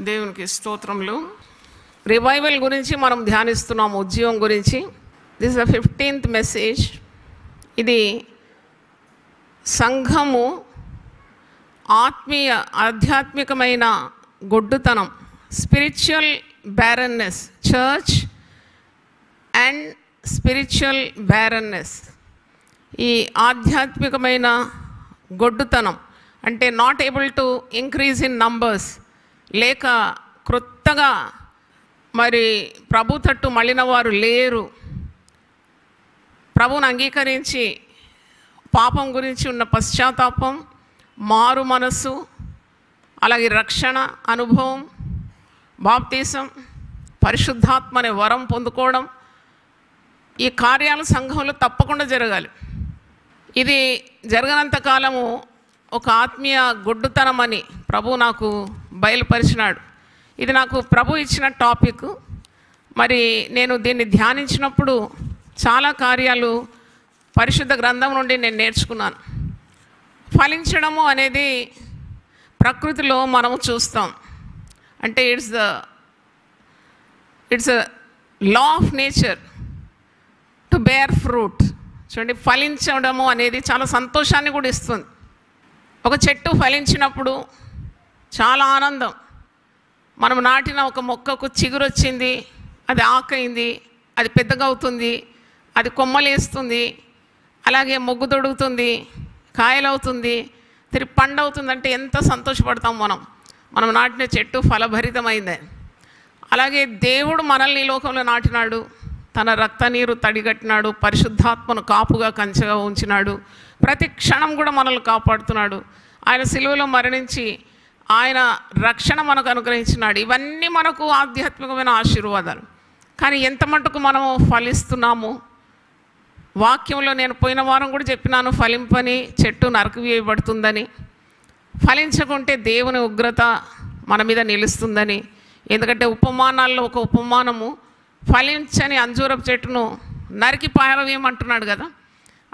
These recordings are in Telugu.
దేవునికి స్తోత్రములు. రివైవల్ గురించి మనం ధ్యానిస్తున్నాము, ఉద్యమం గురించి. This is the 15th message. ఇది సంఘము ఆధ్యాత్మికమైన గొడ్డుతనం, spiritual barrenness, church and spiritual barrenness. ఈ ఆధ్యాత్మికమైన గొడ్డుతనం అంటే not able to increase in numbers, లేక క్రొత్తగా మరి ప్రభు తట్టు మళ్ళిన వారు లేరు. ప్రభువును అంగీకరించి పాపం గురించి ఉన్న పశ్చాత్తాపం, మారు మనస్సు, అలాగే రక్షణ అనుభవం, బాప్తీసం, పరిశుద్ధాత్మ అనే వరం పొందుకోవడం, ఈ కార్యాలు సంఘంలో తప్పకుండా జరగాలి. ఇది జరగనంత కాలము ఒక ఆత్మీయ గొడ్డుతనం అని ప్రభు నాకు బయలుపరిచినాడు. ఇది నాకు ప్రభు ఇచ్చిన టాపిక్. మరి నేను దీన్ని ధ్యానించినప్పుడు చాలా కార్యాలు పరిశుద్ధ గ్రంథం నుండి నేను నేర్చుకున్నాను. ఫలించడము అనేది ప్రకృతిలో మనము చూస్తాం. అంటే it's a law of nature to bear fruit. చూడండి, ఫలించడము అనేది చాలా సంతోషాన్ని కూడా ఇస్తుంది. ఒక చెట్టు ఫలించినప్పుడు చాలా ఆనందం. మనం నాటిన ఒక మొక్కకు చిగురు వచ్చింది, అది ఆకైంది, అది పెద్దగా అవుతుంది, అది కొమ్మలేస్తుంది, అలాగే మొగ్గు తొడుగుతుంది, కాయలవుతుంది, తిరిగి పండు అవుతుంది. అంటే ఎంత సంతోషపడతాం మనం నాటిన చెట్టు ఫలభరితమైంది. అలాగే దేవుడు మనల్ని ఈ లోకంలో నాటినాడు, తన రక్త నీరు తడిగట్టినాడు, పరిశుద్ధాత్మను కాపుగా కంచెగా ఉంచినాడు, ప్రతి క్షణం కూడా మనల్ని కాపాడుతున్నాడు. ఆయన సిలువలో మరణించి ఆయన రక్షణ మనకు అనుగ్రహించినాడు. ఇవన్నీ మనకు ఆధ్యాత్మికమైన ఆశీర్వాదాలు. కానీ ఎంత మటుకు మనము ఫలిస్తున్నాము? వాక్యంలో నేను పోయిన వారం కూడా చెప్పినాను, ఫలింపని చెట్టు నరకవేయబడుతుందని. ఫలించకుంటే దేవుని ఉగ్రత మన మీద నిలుస్తుందని. ఎందుకంటే ఉపమానాల్లో ఒక ఉపమానము, ఫలించని అంజూరపు చెట్టును నరికి పారవేయమంటున్నాడు కదా.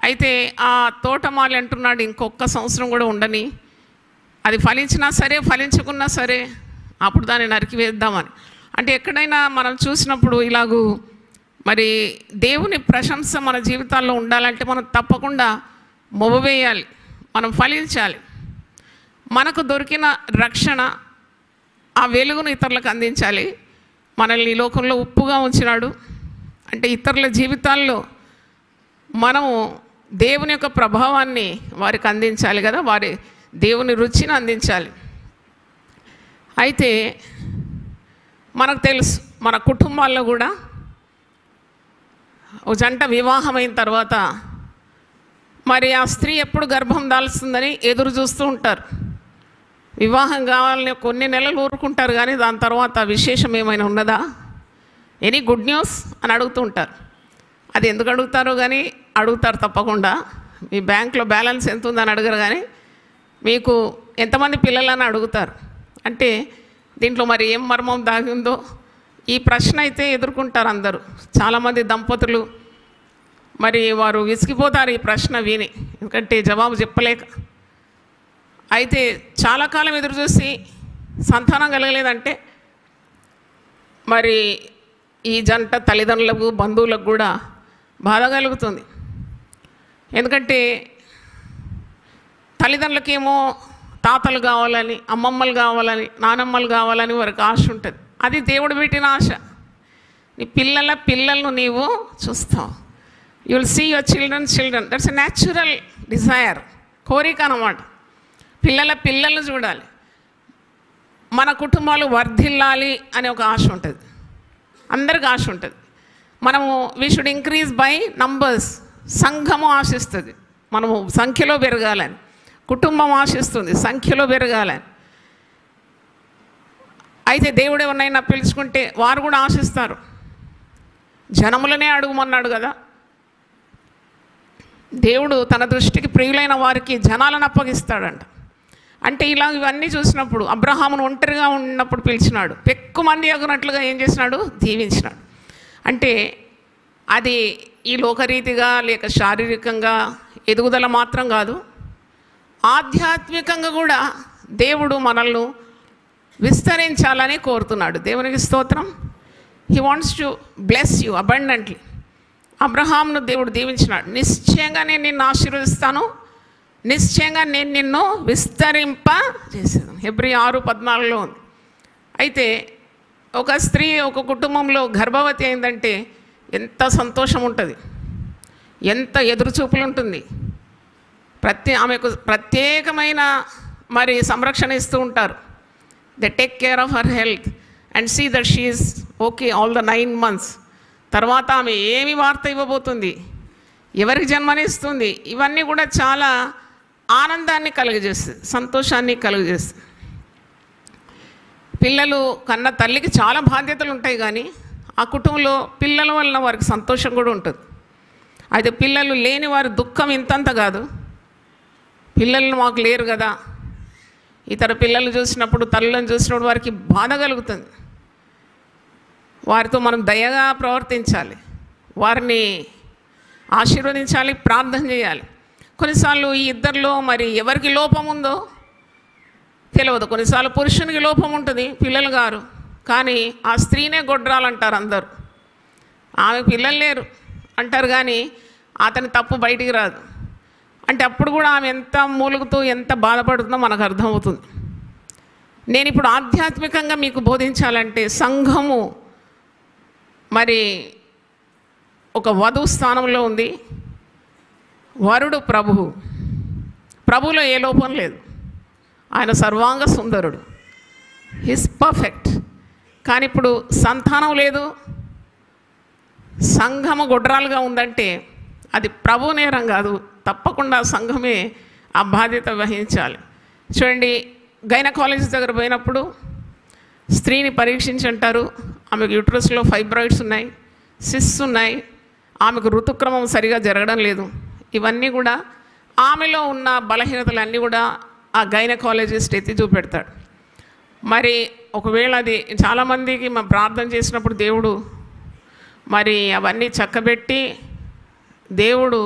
అయితే ఆ తోటమాలి అంటున్నాడు, ఇంకొక సంవత్సరం కూడా ఉండని, అది ఫలించినా సరే ఫలించకున్నా సరే అప్పుడు దాన్ని నరికివేద్దామని. అంటే ఎక్కడైనా మనం చూసినప్పుడు ఇలాగూ మరి దేవుని ప్రశంస మన జీవితాల్లో ఉండాలంటే మనం తప్పకుండా మొవ్వేయాలి, మనం ఫలించాలి. మనకు దొరికిన రక్షణ, ఆ వెలుగును ఇతరులకు అందించాలి. మనల్ని ఈ లోకంలో ఉప్పుగా ఉంచినాడు. అంటే ఇతరుల జీవితాల్లో మనము దేవుని యొక్క ప్రభావాన్ని వారికి అందించాలి కదా, వారి దేవుని రుచిని అందించాలి. అయితే మనకు తెలుసు, మన కుటుంబాల్లో కూడా ఒక జంట వివాహమైన తర్వాత మరి ఆ స్త్రీ ఎప్పుడు గర్భం దాల్స్తుందని ఎదురు చూస్తూ ఉంటారు. వివాహం కావాలని కొన్ని నెలలు ఊరుకుంటారు, కానీ దాని తర్వాత విశేషం ఏమైనా ఉన్నదా, ఎనీ గుడ్ న్యూస్ అని అడుగుతూ ఉంటారు. అది ఎందుకు అడుగుతారో కానీ అడుగుతారు తప్పకుండా. మీ బ్యాంక్లో బ్యాలెన్స్ ఎంత ఉందని అడగరు, కానీ మీకు ఎంతమంది పిల్లలని అడుగుతారు. అంటే దీంట్లో మరి ఏం మర్మం దాగి ఉందో ఈ ప్రశ్న అయితే ఎదుర్కొంటారు అందరూ. చాలామంది దంపతులు మరి వారు విసిగిపోతారు ఈ ప్రశ్న విని, ఎందుకంటే జవాబు చెప్పలేక. అయితే చాలా కాలం ఎదురు చూసి సంతానం కలగలేదంటే మరి ఈ జంట తల్లిదండ్రులకు, బంధువులకు కూడా బాధ కలుగుతుంది. ఎందుకంటే తల్లిదండ్రులకేమో తాతలు కావాలని, అమ్మమ్మలు కావాలని, నానమ్మలు కావాలని వారికి ఆశ ఉంటుంది. అది దేవుడు పెట్టిన ఆశ. నీ పిల్లలను నీవు చూస్తావు. You will see your children. That's a natural desire, కోరిక అన్నమాట. పిల్లలను చూడాలి. మన కుటుంబాలు వర్ధిల్లాలి అనే ఒక ఆశ ఉంటుంది, అందరికి ఆశ ఉంటుంది. మనము we should increase by numbers. సంఘము ఆశిస్తుంది మనము సంఖ్యలో పెరగాలని, కుటుంబం ఆశిస్తుంది సంఖ్యలో పెరగాలని. అయితే దేవుడు ఎవరినైనా పిలుచుకుంటే వారు కూడా ఆశిస్తారు. జనములనే అడుగుమన్నాడు కదా దేవుడు. తన దృష్టికి ప్రియులైన వారికి జనాలను అప్పగిస్తాడంట. అంటే ఇవన్నీ చూసినప్పుడు అబ్రహామును ఒంటరిగా ఉన్నప్పుడు పిలిచినాడు, ఎక్కువ మంది అగునట్లుగా ఏం చేసినాడు, దీవించినాడు. అంటే అది ఈ లోకరీతిగా లేక శారీరకంగా ఎదుగుదల మాత్రం కాదు, ఆధ్యాత్మికంగా కూడా దేవుడు మనల్ని విస్తరించాలని కోరుతున్నాడు. దేవునికి స్తోత్రం. He wants to bless you abundantly. అబ్రహాంను దేవుడు దీవించినాడు. నిశ్చయంగా నేను నిన్ను ఆశీర్వదిస్తాను, నిశ్చయంగా నేను నిన్ను విస్తరింప చేసేది. హెబ్రీ 6:14 ఉంది. అయితే ఒక స్త్రీ ఒక కుటుంబంలో గర్భవతి అయిందంటే ఎంత సంతోషం ఉంటుంది, ఎంత ఎదురుచూపులు ఉంటుంది. ఆమెకు ప్రత్యేకమైన మరి సంరక్షణ ఇస్తూ ఉంటారు. They take care of her health and see that she is okay all the 9 months. తర్వాత ఆమె ఏమి వార్త ఇవ్వబోతుంది, ఎవరికి జన్మనిస్తుంది, ఇవన్నీ కూడా చాలా ఆనందాన్ని కలుగజేస్తుంది, సంతోషాన్ని కలుగజేస్తుంది. పిల్లలు కన్న తల్లికి చాలా బాధ్యతలు ఉంటాయి, కానీ ఆ కుటుంబంలో పిల్లల వలన వారికి సంతోషం కూడా ఉంటుంది. అయితే పిల్లలు లేని వారి దుఃఖం ఇంతంత కాదు. పిల్లలు మాకు లేరు కదా, ఇతర పిల్లలు చూసినప్పుడు, తల్లులను చూసినప్పుడు వారికి బాధ కలుగుతుంది. వారితో మనం దయగా ప్రవర్తించాలి, వారిని ఆశీర్వదించాలి, ప్రార్థన చేయాలి. కొన్నిసార్లు ఈ ఇద్దరిలో మరి ఎవరికి లోపం ఉందో తెలియదు. కొన్నిసార్లు పురుషునికి లోపం ఉంటుంది, పిల్లలు గారు, కానీ ఆ స్త్రీనే గొడ్రాలంటారు అందరూ. ఆమె పిల్లలు లేరు అంటారు, కానీ అతని తప్పు బయటికి రాదు. అంటే అప్పుడు కూడా ఆమె ఎంత మూలుగుతూ ఎంత బాధపడుతుందో మనకు అర్థమవుతుంది. నేను ఇప్పుడు ఆధ్యాత్మికంగా మీకు బోధించాలంటే, సంఘము మరి ఒక వధువు స్థానంలో ఉంది, వరుడు ప్రభువు. ప్రభువులో ఏ లోపం లేదు, ఆయన సర్వాంగ సుందరుడు, హిస్ పర్ఫెక్ట్. కానీ ఇప్పుడు సంతానం లేదు, సంఘము గొడ్రాలుగా ఉందంటే అది ప్రభు నేరం కాదు, తప్పకుండా సంఘమే ఆ బాధ్యత వహించాలి. చూడండి, గైనకాలజీ దగ్గర పోయినప్పుడు స్త్రీని పరీక్షించి అంటారు, ఆమెకు యూట్రస్లో ఫైబ్రాయిడ్స్ ఉన్నాయి, సిస్ట్స్ ఉన్నాయి, ఆమెకు ఋతుక్రమం సరిగా జరగడం లేదు. ఇవన్నీ కూడా ఆమెలో ఉన్న బలహీనతలన్నీ కూడా ఆ గైనకాలజిస్ట్ ఎత్తి చూపెడతాడు. మరి ఒకవేళ అది చాలామందికి మనం ప్రార్థన చేసినప్పుడు దేవుడు మరి అవన్నీ చక్కబెట్టి దేవుడు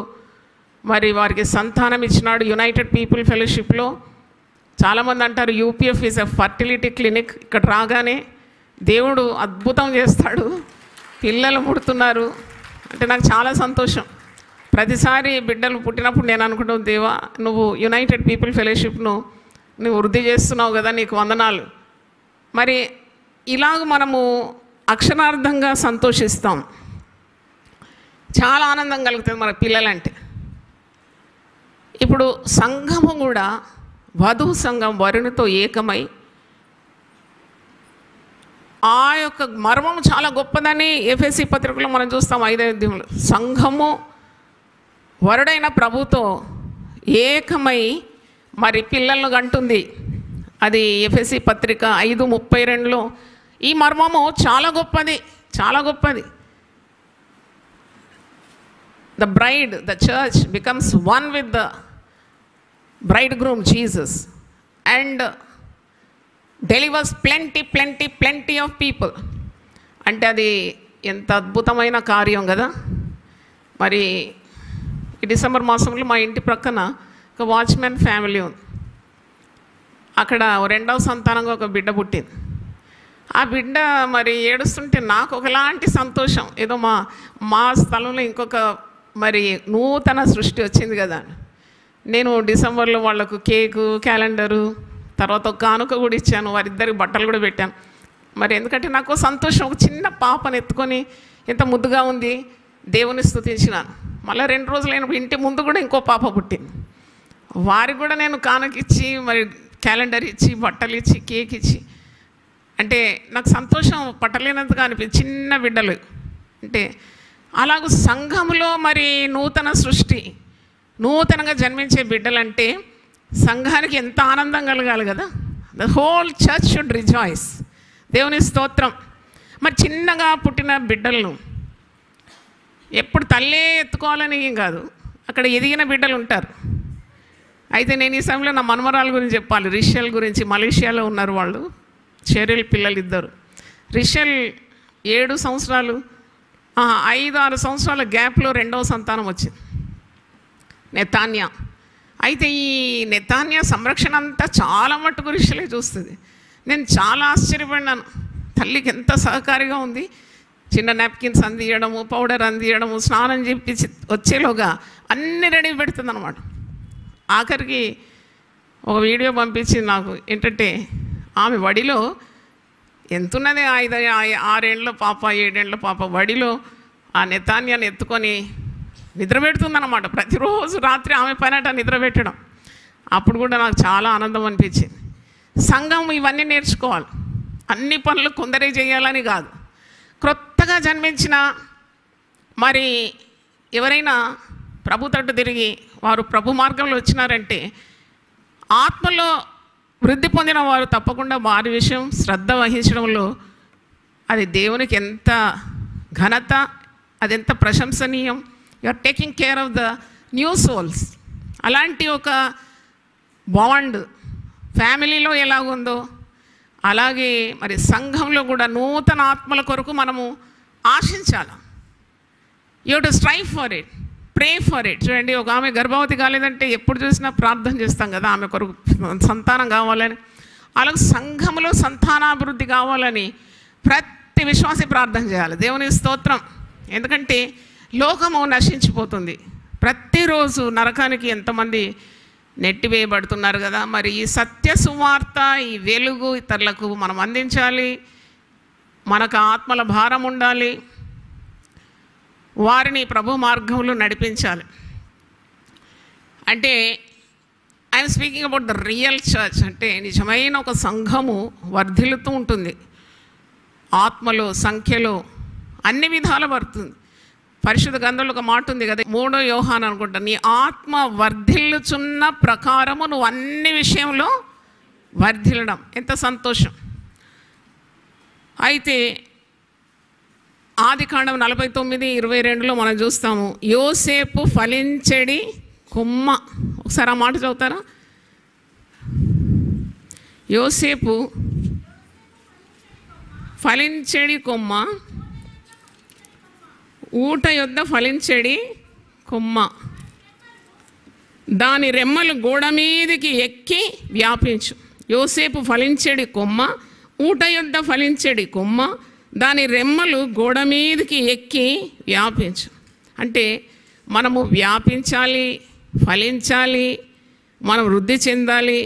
మరి వారికి సంతానం ఇచ్చినాడు. యునైటెడ్ పీపుల్ ఫెలోషిప్లో చాలామంది అంటారు UPF is a fertility clinic. ఇక్కడ రాగానే దేవుడు అద్భుతం చేస్తాడు, పిల్లలు పుడుతున్నారు. అంటే నాకు చాలా సంతోషం. ప్రతిసారి బిడ్డలు పుట్టినప్పుడు నేను అనుకుంటాను, దేవా నువ్వు యునైటెడ్ పీపుల్ ఫెలోషిప్ను నువ్వు వృద్ధి చేస్తున్నావు కదా, నీకు వందనాలు. మరి ఇలాగ మనము అక్షరార్థంగా సంతోషిస్తాం, చాలా ఆనందం కలుగుతుంది మన పిల్లలంటే. ఇప్పుడు సంఘము కూడా వధువు సంఘం వరునితో ఏకమై ఆ యొక్క మర్మం చాలా గొప్పదని ఎఫెసీ పత్రికలో మనం చూస్తాం 5వ అధ్యాయంలో. సంఘము వరుడైన ప్రభుతో ఏకమై మరి పిల్లలను కంటుంది. అది ఎఫెసీ పత్రిక 5:32లో. ఈ మర్మము చాలా గొప్పది, చాలా గొప్పది. The bride, the church becomes one with the bridegroom Jesus and delivers plenty of people. అంటే అది ఎంత అద్భుతమైన కార్యం కదా. మరి ఈ డిసెంబర్ మాసంలో మా ఇంటి ప్రక్కన ఒక వాచ్మెన్ ఫ్యామిలీ ఉంది. అక్కడ 2వ సంతానంగా ఒక బిడ్డ పుట్టింది. ఆ బిడ్డ మరి ఏడుస్తుంటే నాకు ఒకలాంటి సంతోషం, ఏదో మా స్థలంలో ఇంకొక మరి నూతన సృష్టి వచ్చింది కదా. నేను డిసెంబర్లో వాళ్ళకు కేకు, క్యాలెండరు, తర్వాత ఒక కానుక కూడా ఇచ్చాను, వారిద్దరికి బట్టలు కూడా పెట్టాను. మరి ఎందుకంటే నాకు సంతోషం, ఒక చిన్న పాపను ఎత్తుకొని ఎంత ముద్దుగా ఉంది, దేవుని స్తుతించినాను. మళ్ళీ 2 రోజులైనప్పుడు ఇంటి ముందు కూడా ఇంకో పాప పుట్టింది. వారికి కూడా నేను కానుక ఇచ్చి, మరి క్యాలెండర్ ఇచ్చి, బట్టలు ఇచ్చి, కేక్ ఇచ్చి, అంటే నాకు సంతోషం పట్టలేనంతగా అనిపించింది. చిన్న బిడ్డలు అంటే అలాగూ సంఘములో మరి నూతన సృష్టి, నూతనంగా జన్మించే బిడ్డలంటే సంఘానికి ఎంత ఆనందం కలగాలి కదా. The whole church should rejoice. దేవుని స్తోత్రం. మరి చిన్నగా పుట్టిన బిడ్డలను ఎప్పుడు తల్లే ఎత్తుకోవాలని ఏం కాదు, అక్కడ ఎదిగిన బిడ్డలు ఉంటారు. అయితే నేను ఈ సమయంలో నా మనమరాల గురించి చెప్పాలి. రిషల్ గురించి. మలేషియాలో ఉన్నారు వాళ్ళు, చెరిల్ పిల్లలు ఇద్దరు. రిషల్ 7 సంవత్సరాలు 5-6 సంవత్సరాల గ్యాప్లో 2వ సంతానం వచ్చింది, నెతాన్యా. అయితే ఈ నెతాన్యా సంరక్షణ అంతా చాలా మట్టుకు రిషలే చూస్తుంది. నేను చాలా ఆశ్చర్యపడినాను. తల్లికి ఎంత సహకారిగా ఉంది. చిన్న నాప్కిన్స్ అందియడము, పౌడర్ అందియడము, స్నానం చేపించి వచ్చేలోగా అన్నీ రెడీ పెడుతుంది అనమాట. ఆఖరికి ఒక వీడియో పంపించింది నాకు. ఏంటంటే ఆమె వడిలో ఎంతున్నది 6 ఏళ్ళ పాప 7 ఏళ్ళ పాప వడిలో ఆ నెతాన్యాన్ని ఎత్తుకొని నిద్రపెడుతుందన్నమాట. ప్రతిరోజు రాత్రి ఆమె పైనట నిద్రపెట్టడం. అప్పుడు కూడా నాకు చాలా ఆనందం అనిపించింది. సంఘం ఇవన్నీ నేర్చుకోవాలి. అన్ని పనులు కొందరే చేయాలని కాదు. క్రొత్తగా జన్మించిన మరి ఎవరైనా ప్రభు తట్టు తిరిగి వారు ప్రభు మార్గంలో వచ్చినారంటే ఆత్మలో వృద్ధి పొందిన వారు తప్పకుండా వారి విషయం శ్రద్ధ వహించడంలో అది దేవునికి ఎంత ఘనత, అది ఎంత ప్రశంసనీయం. You are taking care of the new souls. అలాంటి ఒక బాండ్ ఫ్యామిలీలో ఎలాగుందో అలాగే మరి సంఘంలో కూడా నూతన ఆత్మల కొరకు మనము ఆశించాలి. You to strive for it, pray for it. చూడండి, ఒక ఆమె గర్భవతి కాలేదంటే ఎప్పుడు చూసినా ప్రార్థన చేస్తాం కదా ఆమె కొరకు సంతానం కావాలని. అలాగే సంఘంలో సంతానాభివృద్ధి కావాలని ప్రతి విశ్వాసి ప్రార్థన చేయాలి. దేవుని స్తోత్రం. ఎందుకంటే లోకము నశించిపోతుంది. ప్రతిరోజు నరకానికి ఎంతమంది నెట్టివేయబడుతున్నారు కదా. మరి ఈ సత్య సువార్త, ఈ వెలుగు ఇతరులకు మనం అందించాలి. మనకు ఆత్మల భారం ఉండాలి. వారిని ప్రభు మార్గంలో నడిపించాలి. అంటే I'm speaking about the real church. అంటే నిజమైన ఒక సంఘము వర్ధిల్లుతూ ఉంటుంది. ఆత్మలో, సంఖ్యలో అన్ని విధాలు పడుతుంది. పరిశుద్ధ గ్రంథంలో ఒక మాట ఉంది కదా, 3 యోహాను అనుకుంటా, నీ ఆత్మ వర్ధిల్లుచున్న ప్రకారము నువ్వు అన్ని విషయంలో వర్ధిల్లడం. ఎంత సంతోషం. అయితే ఆదికాండం 49:22 మనం చూస్తాము, యోసేపు ఫలించెడి కొమ్మ. ఒకసారి ఆ మాట చదువుతారా? యోసేపు ఫలించెడి కొమ్మ, ఊట యొద్ద ఫలించెడి కొమ్మ, దాని రెమ్మలు గోడ మీదకి ఎక్కి వ్యాపించు. యోసేపు ఫలించెడి కొమ్మ, ఊట యొద్ద ఫలించెడి కొమ్మ, దాని రెమ్మలు గోడ మీదకి ఎక్కి వ్యాపించు. అంటే మనము వ్యాపించాలి, ఫలించాలి, మనం వృద్ధి చెందాలి.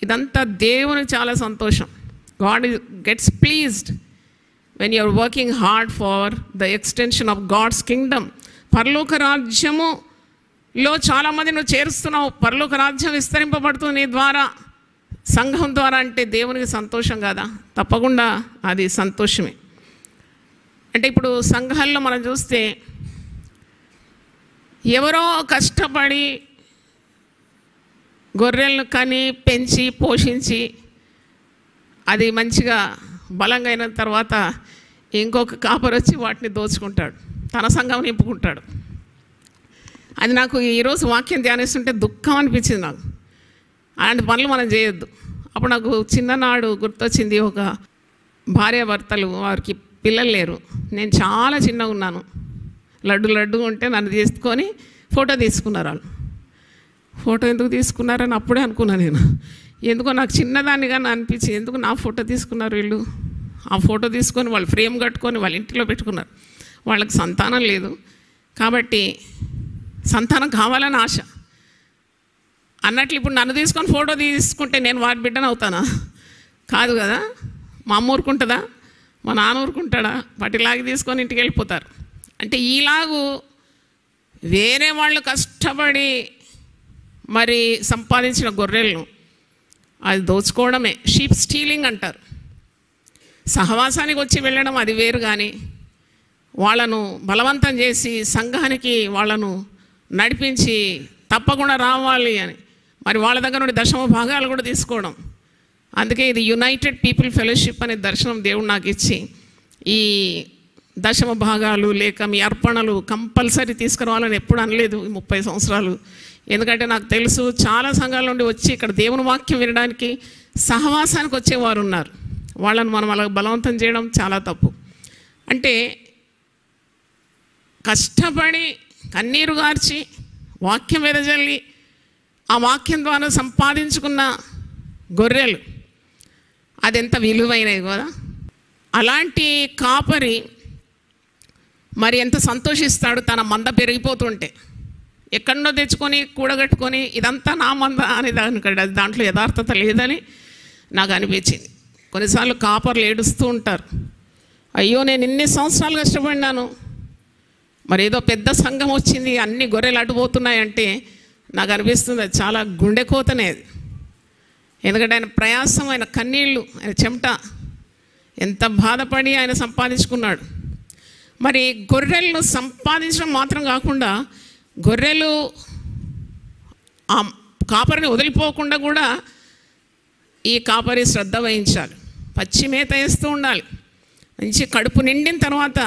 ఇదంతా దేవునికి చాలా సంతోషం. God gets pleased when you are working hard for the extension of God's kingdom. పరలోక రాజ్యములో చాలామంది నువ్వు చేరుస్తున్నావు. పరలోక రాజ్యం విస్తరింపబడుతుంది నీ ద్వారా, సంఘం ద్వారా. అంటే దేవునికి సంతోషం కదా? తప్పకుండా అది సంతోషమే. అంటే ఇప్పుడు సంఘాల్లో మనం చూస్తే ఎవరో కష్టపడి గొర్రెలను కని పెంచి పోషించి అది మంచిగా బలంగా అయిన తర్వాత ఇంకొక కాపరి వచ్చి వాటిని దోచుకుంటాడు, తన సంఘం నింపుకుంటాడు. అది నాకు ఈరోజు వాక్యం ధ్యానిస్తుంటే దుఃఖం అనిపించింది నాకు. అలాంటి పనులు మనం చేయొద్దు. అప్పుడు నాకు చిన్ననాడు గుర్తొచ్చింది. ఒక భార్యాభర్తలు, వారికి పిల్లలు లేరు. నేను చాలా చిన్నగా ఉన్నాను. లడ్డుగా ఉంటే నన్ను తీసుకొని ఫోటో తీసుకున్నారు. వాళ్ళు ఫోటో ఎందుకు తీసుకున్నారని అప్పుడే అనుకున్నాను నేను. ఎందుకో నాకు చిన్నదానిగా అనిపించింది, ఎందుకు నా ఫోటో తీసుకున్నారు వీళ్ళు. ఆ ఫోటో తీసుకొని వాళ్ళు ఫ్రేమ్ కట్టుకొని వాళ్ళ ఇంటిలో పెట్టుకున్నారు. వాళ్ళకి సంతానం లేదు కాబట్టి సంతానం కావాలని ఆశ అన్నట్లు. ఇప్పుడు నన్ను తీసుకొని ఫోటో తీసుకుంటే నేను వారి బిడ్డను అవుతానా? కాదు కదా. మా అమ్మ ఊరుకుంటుందా? మా నాన్న ఊరుకుంటాడా? పట్టిలాగి తీసుకొని ఇంటికి వెళ్ళిపోతారు. అంటే ఈలాగు వేరే వాళ్ళు కష్టపడి మరి సంపాదించిన గొర్రెలను అది దోచుకోవడమే షీప్ స్టీలింగ్ అంటారు. సహవాసానికి వచ్చి వెళ్ళడం అది వేరు, కానీ వాళ్ళను బలవంతం చేసి సంఘానికి వాళ్ళను నడిపించి తప్పకుండా రావాలి అని మరి వాళ్ళ దగ్గర నుండి 10వ భాగాలు కూడా తీసుకోవడం. అందుకే ఇది యునైటెడ్ పీపుల్ ఫెలోషిప్ అనే దర్శనం దేవుడు నాకు ఇచ్చి, ఈ 10వ భాగాలు లేక మీ అర్పణలు కంపల్సరీ తీసుకురావాలని ఎప్పుడు అనలేదు ఈ 30 సంవత్సరాలు. ఎందుకంటే నాకు తెలుసు చాలా సంఘాల నుండి వచ్చి ఇక్కడ దేవుని వాక్యం వినడానికి సహవాసానికి వచ్చేవారు ఉన్నారు. వాళ్ళను మనం అలా బలవంతం చేయడం చాలా తప్పు. అంటే కష్టపడి కన్నీరు గార్చి వాక్యం వెదజల్లి ఆ వాక్యం ద్వారా సంపాదించుకున్న గొర్రెలు అది ఎంత విలువైనది కదా. అలాంటి కాపరి మరి ఎంత సంతోషిస్తాడు తన మంద పెరిగిపోతుంటే. ఎక్కడో తెచ్చుకొని కూడగట్టుకొని ఇదంతా నా మంద అని దాంట్లో యథార్థత లేదని నాకు అనిపించింది. కొన్నిసార్లు కాపర్లు ఏడుస్తూ ఉంటారు, అయ్యో నేను ఇన్ని సంవత్సరాలు కష్టపడినాను, మరి ఏదో పెద్ద సంఘం వచ్చింది అన్ని గొర్రెలు అడ్డుపోతున్నాయంటే నాకు అనిపిస్తుంది అది చాలా గుండెకోతనే. ఎందుకంటే ఆయన ప్రయాసం, ఆయన కన్నీళ్ళు, ఆయన చెమట ఎంత బాధపడి ఆయన సంపాదించుకున్నాడు. మరి గొర్రెలను సంపాదించడం మాత్రం కాకుండా గొర్రెలు ఆ కాపరిని వదిలిపోకుండా కూడా ఈ కాపరి శ్రద్ధ వహించాలి. పచ్చి మేత వేస్తూ ఉండాలి. మంచి కడుపు నిండిన తర్వాత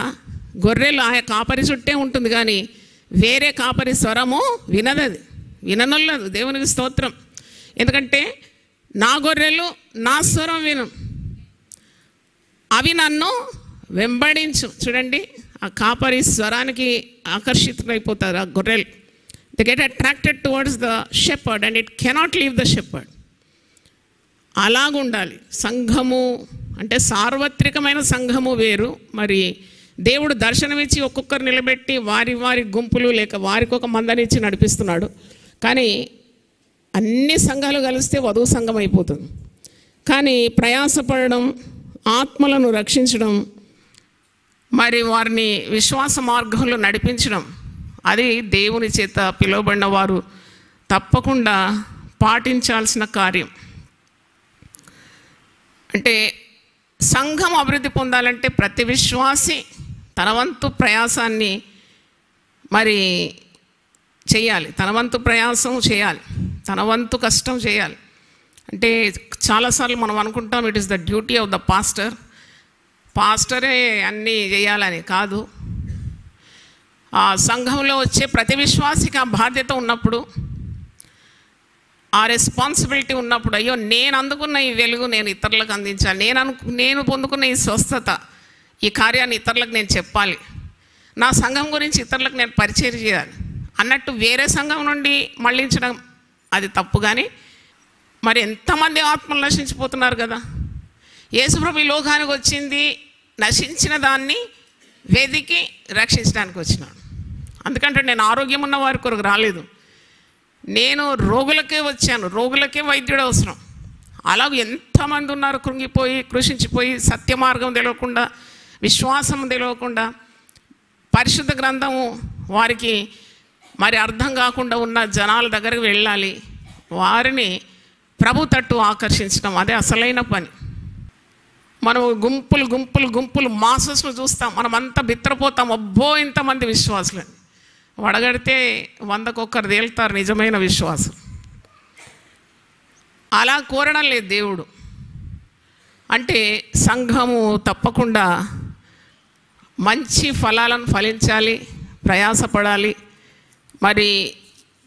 గొర్రెలు ఆ కాపరి చుట్టే ఉంటుంది, కానీ వేరే కాపరి స్వరము వినదది, విననొల్లదు. దేవునికి స్తోత్రం. ఎందుకంటే నా గొర్రెలు నా స్వరం విను, అవి నన్ను వెంబడించు. చూడండి, ఆ కాపరి స్వరానికి ఆకర్షితులైపోతారు ఆ గొర్రెలు. They get attracted towards the shepherd and it cannot leave the shepherd. అలాగుండాలి సంఘము అంటే. సార్వత్రికమైన సంఘము వేరు, మరి దేవుడు దర్శనమిచ్చి ఒక్కొక్కరు నిలబెట్టి వారి వారి గుంపులు లేక వారికి ఒక మందనిచ్చి నడిపిస్తున్నాడు. కానీ అన్ని సంఘాలు కలిస్తే వధువు సంఘం అయిపోతుంది. కానీ ప్రయాసపడడం, ఆత్మలను రక్షించడం, మరి వారిని విశ్వాస మార్గంలో నడిపించడం, అది దేవుని చేత పిలువబడిన వారు తప్పకుండా పాటించాల్సిన కార్యం. అంటే సంఘం అభివృద్ధి పొందాలంటే ప్రతి విశ్వాసి తన వంతు ప్రయాసాన్ని మరి చేయాలి, తన వంతు ప్రయాసం చేయాలి, తన వంతు కష్టం చేయాలి. అంటే చాలాసార్లు మనం అనుకుంటాం it is the duty of the pastor, పాస్టరే అన్నీ చేయాలని కాదు. ఆ సంఘంలో వచ్చే ప్రతి విశ్వాసికి ఆ బాధ్యత ఉన్నప్పుడు, ఆ రెస్పాన్సిబిలిటీ ఉన్నప్పుడు, అయ్యో నేను అందుకున్న ఈ వెలుగు నేను ఇతరులకు అందించాలి, నేను పొందుకున్న ఈ స్వస్థత, ఈ కార్యాన్ని ఇతరులకు నేను చెప్పాలి, నా సంఘం గురించి ఇతరులకు నేను పరిచయం చేయాలి అన్నట్టు వేరే సంఘం నుండి మళ్ళించడం అది తప్పు. కానీ మరి ఎంతమంది ఆత్మలు నశించిపోతున్నారు కదా. యేసుప్రభు ఈ లోకానికి వచ్చింది నశించిన దాన్ని వెదికి రక్షించడానికి వచ్చినాడు. అందుకంటే నేను ఆరోగ్యం ఉన్న వారి కొరకు రాలేదు, నేను రోగులకే వచ్చాను, రోగులకే వైద్యుడు అవసరం. అలాగే ఎంతమంది ఉన్నారు కృంగిపోయి కృషించిపోయి సత్య మార్గం తెలియకుండా, విశ్వాసం తెలియకుండా, పరిశుద్ధ గ్రంథము వారికి మరి అర్థం కాకుండా ఉన్న జనాల దగ్గరికి వెళ్ళాలి, వారిని ప్రభు తట్టు ఆకర్షించడం అదే అసలైన పని. మనం గుంపులు గుంపులు గుంపులు మాసస్ను చూస్తాం, మనమంతా బిత్తరపోతాం, అబ్బో ఇంతమంది విశ్వాసులని. వడగడితే 100కి తేలుతారు నిజమైన విశ్వాసం. అలా కోరడం లేదు దేవుడు. అంటే సంఘము తప్పకుండా మంచి ఫలాలను ఫలించాలి, ప్రయాసపడాలి. మరి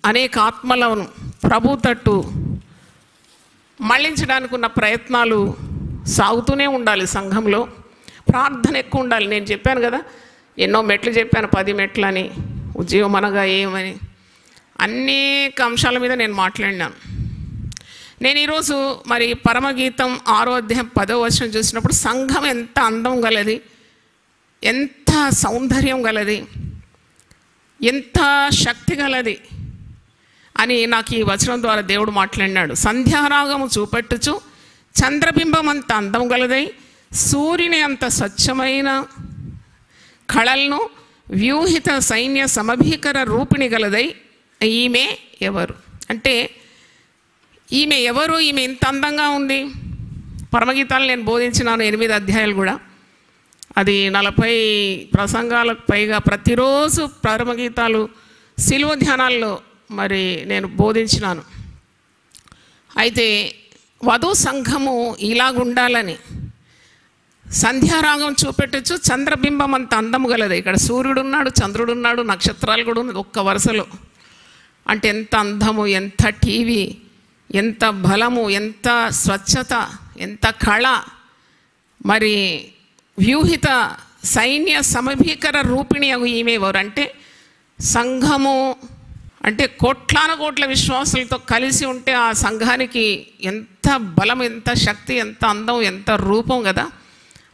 అనేక ఆత్మలను ప్రభు తట్టు మళ్ళించడానికి ఉన్న ప్రయత్నాలు సాగుతూనే ఉండాలి. సంఘంలో ప్రార్థన ఎక్కువ ఉండాలి. నేను చెప్పాను కదా, ఎన్నో మెట్లు చెప్పాను, 10 మెట్లని, ఉద్యోగం అనగా ఏమని, అనేక అంశాల మీద నేను మాట్లాడినాను. నేను ఈరోజు మరి పరమగీతం 6వ అధ్యాయం 10వ వచనం చూసినప్పుడు సంఘం ఎంత అందం గలది, ఎంత సౌందర్యం గలది, ఎంత శక్తి గలది అని నాకు ఈ వచనం ద్వారా దేవుడు మాట్లాడినాడు. సంధ్యారాగము చూపెట్టుచు చంద్రబింబం అంత అందం గలదై, సూర్యుని అంత స్వచ్ఛమైన కళలను వ్యూహిత సైన్య సమభీకర రూపిణి గలదై, ఈమె ఎవరు అంటే ఈమె ఎవరు, ఈమె ఇంత అందంగా ఉంది. పరమగీతాలు నేను బోధించినాను 8 అధ్యాయాలు కూడా, అది 40 ప్రసంగాలకు పైగా ప్రతిరోజు పరమగీతాలు శిలువ ధ్యానాల్లో మరి నేను బోధించినాను. అయితే వధు సంఘము ఇలాగుండాలని, సంధ్యారాగం చూపెట్టచ్చు చంద్రబింబం అంత అందము గలదు. ఇక్కడ సూర్యుడున్నాడు, చంద్రుడున్నాడు, నక్షత్రాలు కూడా ఉన్నది ఒక్క వరుసలో. అంటే ఎంత అందము, ఎంత టీవీ, ఎంత బలము, ఎంత స్వచ్ఛత, ఎంత కళ. మరి వ్యూహిత సైన్య సమభీకర రూపిణి అగు ఈమె ఎవరు అంటే సంఘము అంటే కోట్లాను కోట్ల విశ్వాసులతో కలిసి ఉంటే ఆ సంఘానికి ఎంత బలం, ఎంత శక్తి, ఎంత అందం, ఎంత రూపం కదా.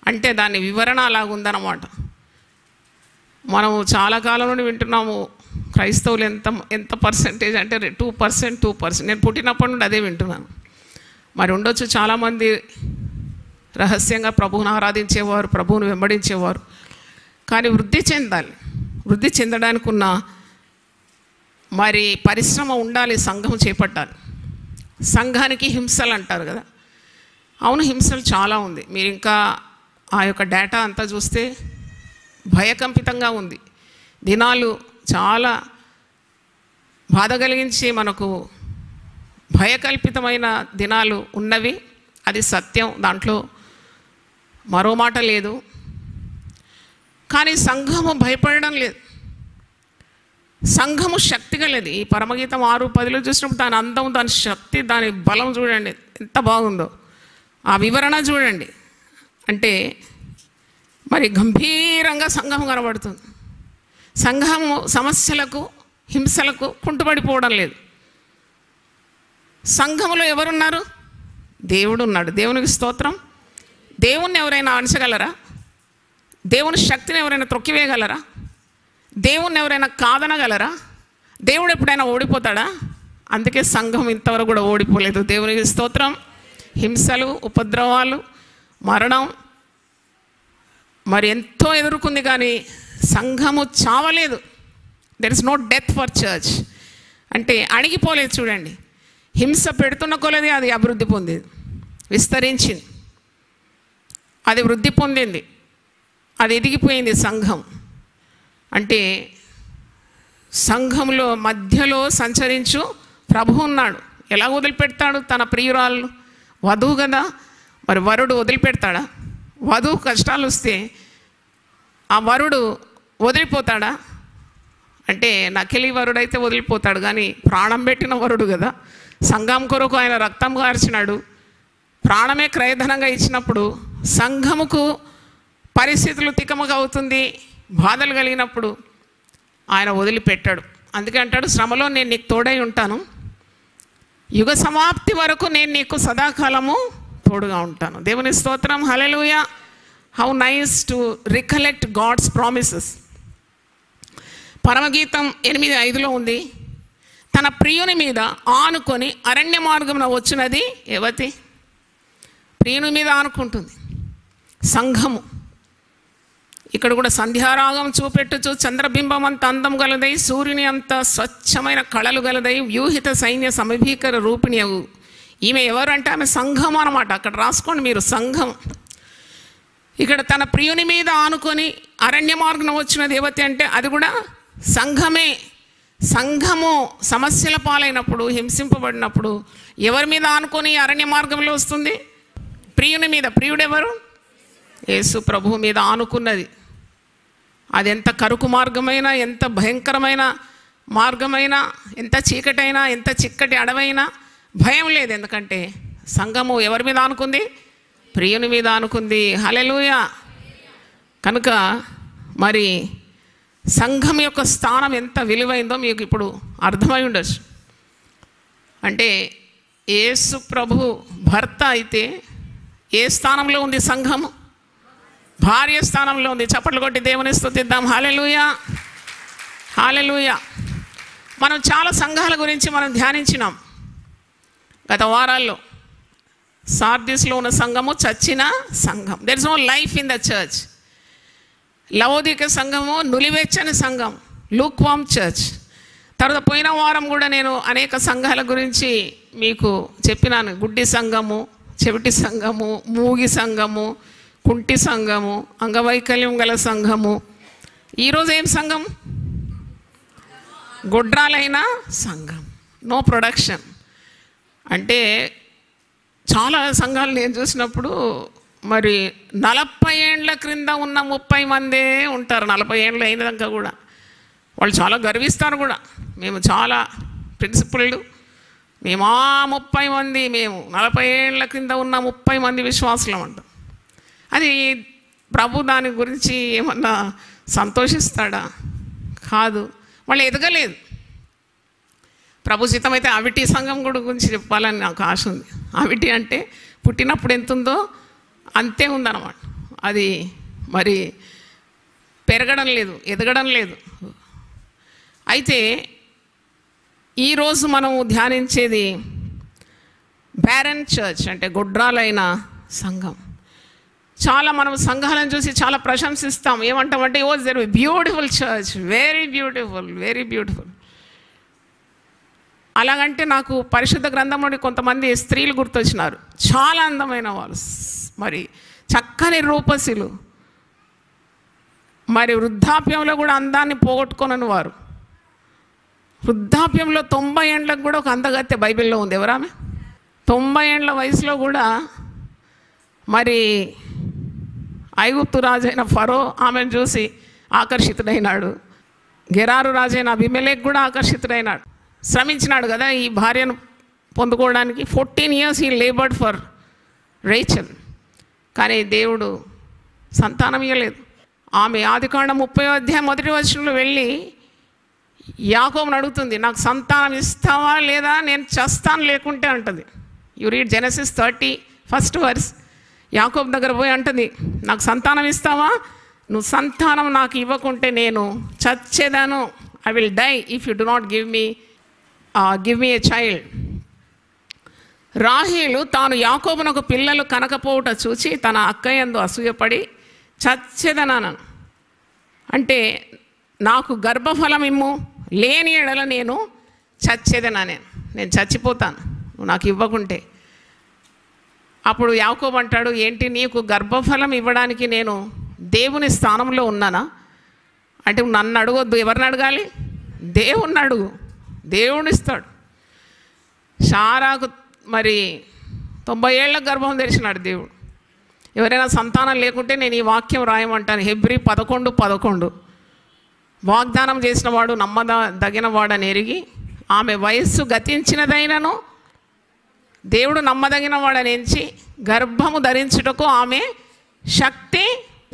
అంటే దాని వివరణ అలాగుందన్నమాట. మనము చాలా కాలం నుండి వింటున్నాము క్రైస్తవులు ఎంత పర్సెంటేజ్ అంటే 2%. నేను పుట్టినప్పటి నుండి అదే వింటున్నాను. మరి ఉండొచ్చు చాలామంది రహస్యంగా ప్రభువును ఆరాధించేవారు, ప్రభువును వెంబడించేవారు. కానీ వృద్ధి చెందాలి. వృద్ధి చెందడానికి ఉన్న మరి పరిశ్రమ ఉండాలి, సంఘం చేపట్టాలి. సంఘానికి హింసలు అంటారు కదా. అవును, హింసలు చాలా ఉంది. మీరు ఇంకా ఆ యొక్క డేటా అంతా చూస్తే భయకంపితంగా ఉంది. దినాలు చాలా బాధ కలిగించి మనకు భయకల్పితమైన దినాలు ఉన్నవి. అది సత్యం, దాంట్లో మరో మాట లేదు. కానీ సంఘము భయపడడం లేదు. సంఘము శక్తి కలిగింది. ఈ పరమగీతం 6:10 చూసినప్పుడు దాని అందం, దాని శక్తి, దాని బలం చూడండి ఎంత బాగుందో. ఆ వివరణ చూడండి. అంటే మరి గంభీరంగా సంఘం కనబడుతుంది. సంఘము సమస్యలకు, హింసలకు కుంటుపడిపోవడం లేదు. సంఘములో ఎవరున్నారు? దేవుడు ఉన్నాడు. దేవునికి స్తోత్రం. దేవుణ్ణి ఎవరైనా అణచగలరా? దేవుని శక్తిని ఎవరైనా త్రొక్కివేయగలరా? దేవుణ్ణి ఎవరైనా కాదనగలరా? దేవుడు ఎప్పుడైనా ఓడిపోతాడా? అందుకే సంఘం ఇంతవరకు కూడా ఓడిపోలేదు. దేవునికి స్తోత్రం. హింసలు, ఉపద్రవాలు, మరణం మరి ఎంతో ఎదుర్కొంది, కానీ సంఘము చావలేదు. There is no death for church. అంటే అణిగిపోలేదు. చూడండి, హింస పెడుతున్న కొలది అది అభివృద్ధి పొందింది, విస్తరించింది, అది వృద్ధి పొందింది, అది ఎదిగిపోయింది సంఘం. అంటే సంఘంలో మధ్యలో సంచరించు ప్రభు ఉన్నాడు. ఎలా వదిలిపెడతాడు తన ప్రియురాళ్ళు? వధువు కదా, మరి వరుడు వదిలిపెడతాడా? వధువు కష్టాలు వస్తే ఆ వరుడు వదిలిపోతాడా? అంటే నకిలీ వరుడు అయితే వదిలిపోతాడు, కానీ ప్రాణం పెట్టిన వరుడు కదా. సంఘం కొరకు ఆయన రక్తం కార్చినాడు, ప్రాణమే క్రయధనంగా ఇచ్చినప్పుడు సంఘముకు పరిస్థితులు తికమక అవుతుంది, బాధలు కలిగినప్పుడు ఆయన వదిలిపెట్టాడు. అందుకే అంటాడు, శ్రమలో నేను నీకు తోడై ఉంటాను, యుగ సమాప్తి వరకు నేను నీకు సదాకాలము తోడుగా ఉంటాను. దేవుని స్తోత్రం. Hallelujah. How nice to recollect God's promises. పరమగీతం 8:5 ఉంది, తన ప్రియుని మీద ఆనుకొని అరణ్య మార్గమున వచ్చినది ఎవతి? ప్రియుని మీద ఆనుకుంటుంది సంఘము. ఇక్కడ కూడా సంధ్యారాగం చూపెట్టుచు చంద్రబింబం అంత అందం గలదై, సూర్యుని అంత స్వచ్ఛమైన కళలు గలదై, వ్యూహిత సైన్య సమభీకర రూపిణి అవు. ఈమె ఎవరు అంటే ఆమె సంఘం అన్నమాట. అక్కడ రాసుకోండి మీరు, సంఘం. ఇక్కడ తన ప్రియుని మీద ఆనుకొని అరణ్య మార్గం వచ్చిన దేవత అంటే అది కూడా సంఘమే. సంఘము సమస్యల పాలైనప్పుడు, హింసింపబడినప్పుడు ఎవరి మీద ఆనుకొని అరణ్య మార్గంలో వస్తుంది? ప్రియుని మీద. ప్రియుడెవరు? యేసు ప్రభువు మీద ఆనుకున్నది. అది ఎంత కరుకు మార్గమైనా, ఎంత భయంకరమైన మార్గమైనా, ఎంత చీకటైనా, ఎంత చిక్కటి అడవైనా భయం లేదు. ఎందుకంటే సంఘము ఎవరి మీద ఆనుకుంది? ప్రియుని మీద ఆనుకుంది. హల్లెలూయా. కనుక మరి సంఘం యొక్క స్థానం ఎంత విలువైందో మీకు ఇప్పుడు అర్థమై ఉండొచ్చు. అంటే యేసు ప్రభు భర్త అయితే ఏ స్థానంలో ఉంది సంఘము? భార్య స్థానంలో ఉంది. చప్పట్లు కొట్టి దేవుని స్తుతిద్దాం. హల్లెలూయా, హల్లెలూయా. మనం చాలా సంఘాల గురించి మనం ధ్యానించినాం గత వారాల్లో. సార్దిస్లో ఉన్న సంఘము చచ్చిన సంఘం. There is no life in the church. లవోదిక సంఘము నులివెచ్చని సంఘం, లూక్వామ్ చర్చ్. తర్వాత పోయిన వారం కూడా నేను అనేక సంఘాల గురించి మీకు చెప్పినాను. గుడ్డి సంఘము, చెవిటి సంఘము, మూగి సంఘము, కుంటి సంఘము, అంగవైకల్యం గల సంఘము. ఈరోజు ఏం సంఘం? గొడ్రాలైన సంఘం. No production. అంటే చాలా సంఘాలు నేను చూసినప్పుడు మరి 40 ఏండ్ల క్రింద ఉన్న 30 మందే ఉంటారు. 40 ఏండ్లు అయినాక కూడా వాళ్ళు చాలా గర్విస్తారు కూడా. మేము చాలా ప్రిన్సిపల్డ్, మేము 30 మంది, మేము 40 ఏండ్ల క్రింద ఉన్న 30 మంది విశ్వాసులం అంటాం. అది ప్రభు దాని గురించి ఏమన్నా సంతోషిస్తాడా? కాదు. వాళ్ళు ఎదగలేదు. ప్రభు చిత్తమైతే అవిటి సంఘం కూడా గురించి చెప్పాలని నాకు ఆశ ఉంది. అవిటి అంటే పుట్టినప్పుడు ఎంత ఉందో అంతే ఉందన్నమాట. అది మరి పెరగడం లేదు, ఎదగడం లేదు. అయితే ఈరోజు మనం ధ్యానించేది బ్యారన్ చర్చ్, అంటే గొడ్రాలైన సంఘం. చాలా మనం సంఘాలను చూసి చాలా ప్రశంసిస్తాం. ఏమంటామంటే oh their beautiful church, very beautiful, very beautiful. అలాగంటే నాకు పరిశుద్ధ గ్రంథంలోని కొంతమంది స్త్రీలు గుర్తొచ్చినారు. చాలా అందమైన వాళ్ళు, మరి చక్కని రూపశిలు, మరి వృద్ధాప్యంలో కూడా అందాన్ని పోగొట్టుకోనని వారు. వృద్ధాప్యంలో 90 ఏండ్లకు కూడా ఒక అందగత్తె బైబిల్లో ఉంది. ఎవరామె? 90 ఏండ్ల వయసులో కూడా మరి ఐగుప్తు రాజైన ఫరో ఆమెను చూసి ఆకర్షితుడైనాడు. గెరారు రాజైన అబీమెలెకు కూడా ఆకర్షితుడైనాడు. శ్రమించినాడు కదా ఈ భార్యను పొందుకోవడానికి. 14 years he laboured for Rachel. కానీ దేవుడు సంతానం ఇవ్వలేదు. ఆమె ఆదికాండం 30వ అధ్యాయం 1వ వచనంలో వెళ్ళి యాకోబుని అడుగుతుంది, నాకు సంతానం ఇస్తావా లేదా, నేను చస్తాను లేకుంటే అంటుంది. You read Genesis 31st verse. యాకోబు దగ్గర పోయి అంటుంది, నాకు సంతానం ఇస్తావా, నువ్వు సంతానం నాకు ఇవ్వకుంటే నేను చచ్చేదాను. I will die if you do not give me a child. రాహేలు తాను యాకోబునకు పిల్లలు కనకపోవుట చూచి తన అక్కయందు అసూయపడి చచ్చేదనాను. అంటే నాకు గర్భఫలం ఇమ్ము, లేని ఎడల నేను చచ్చేదనా, నేను చచ్చిపోతాను నువ్వు నాకు ఇవ్వకుంటే. అప్పుడు యాకోబు అంటాడు, ఏంటి నీకు గర్భఫలం ఇవ్వడానికి నేను దేవుని స్థానంలో ఉన్నానా? అంటే నన్ను అడగొద్దు, ఎవరిని అడగాలి? దేవుణ్ణి అడుగు, దేవుని ఇస్తాడు. శారాకు మరి 90 ఏళ్ళకు గర్భం తెరిచినాడు దేవుడు. ఎవరైనా సంతానం లేకుంటే నేను ఈ వాక్యం రాయమంటాను, హెబ్రీ 11:11. వాగ్దానం చేసిన వాడు నమ్మదగిన వాడని ఎరిగి ఆమె వయస్సు గతించినదైనను దేవుడు నమ్మదగిన వాడని ఎంచి గర్భము ధరించుటకు ఆమె శక్తి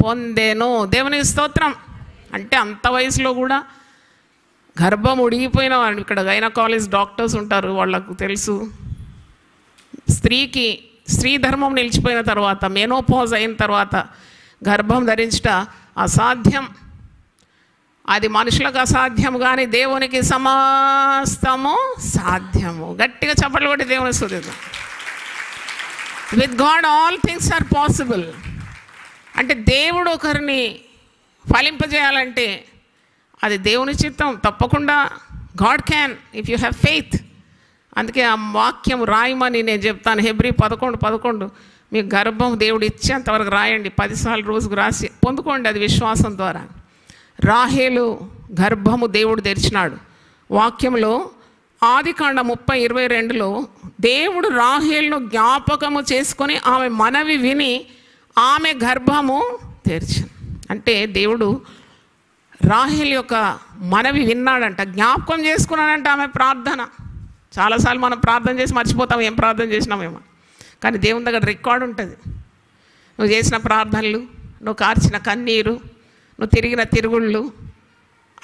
పొందెను. దేవునికి స్తోత్రం. అంటే అంత వయసులో కూడా గర్భం ఉడిగిపోయిన వాళ్ళు, ఇక్కడ గైనకాలజిస్ట్ డాక్టర్స్ ఉంటారు, వాళ్ళకు తెలుసు. స్త్రీ ధర్మం నిలిచిపోయిన తర్వాత, మెనోపాజ్ అయిన తర్వాత గర్భం ధరించుట అసాధ్యం. అది మనుషులకు అసాధ్యం, కానీ దేవునికి సమస్తము సాధ్యము. గట్టిగా చప్పట్లు కొట్టి దేవుని స్తుతిద్దాం. With God all things are possible. అంటే దేవుడు ఒకరిని ఫలింపజేయాలంటే అది దేవుని చిత్తం. తప్పకుండా God can if you have faith. అందుకే ఆ వాక్యం రాయమని నేను చెప్తాను. హెబ్రీ 11:11 మీకు గర్భం దేవుడు ఇచ్చేంతవరకు రాయండి. 10 సార్లు రోజుకు రాసి పొందుకోండి, అది విశ్వాసం ద్వారా. రాహేలు గర్భము దేవుడు తెరిచినాడు. వాక్యంలో ఆదికాండం 30:22లో దేవుడు రాహేలును జ్ఞాపకము చేసుకొని ఆమె మనవి విని ఆమె గర్భము తెరిచాను. అంటే దేవుడు రాహేలు యొక్క మనవి విన్నాడంట, జ్ఞాపకం చేసుకున్నాడంట. ఆమె ప్రార్థన, చాలాసార్లు మనం ప్రార్థన చేసి మర్చిపోతాం ఏం ప్రార్థన చేసినామేమో, కానీ దేవుని దగ్గర రికార్డు ఉంటుంది. నువ్వు చేసిన ప్రార్థనలు, నువ్వు కార్చిన కన్నీరు, నువ్వు తిరిగిన తిరుగుళ్ళు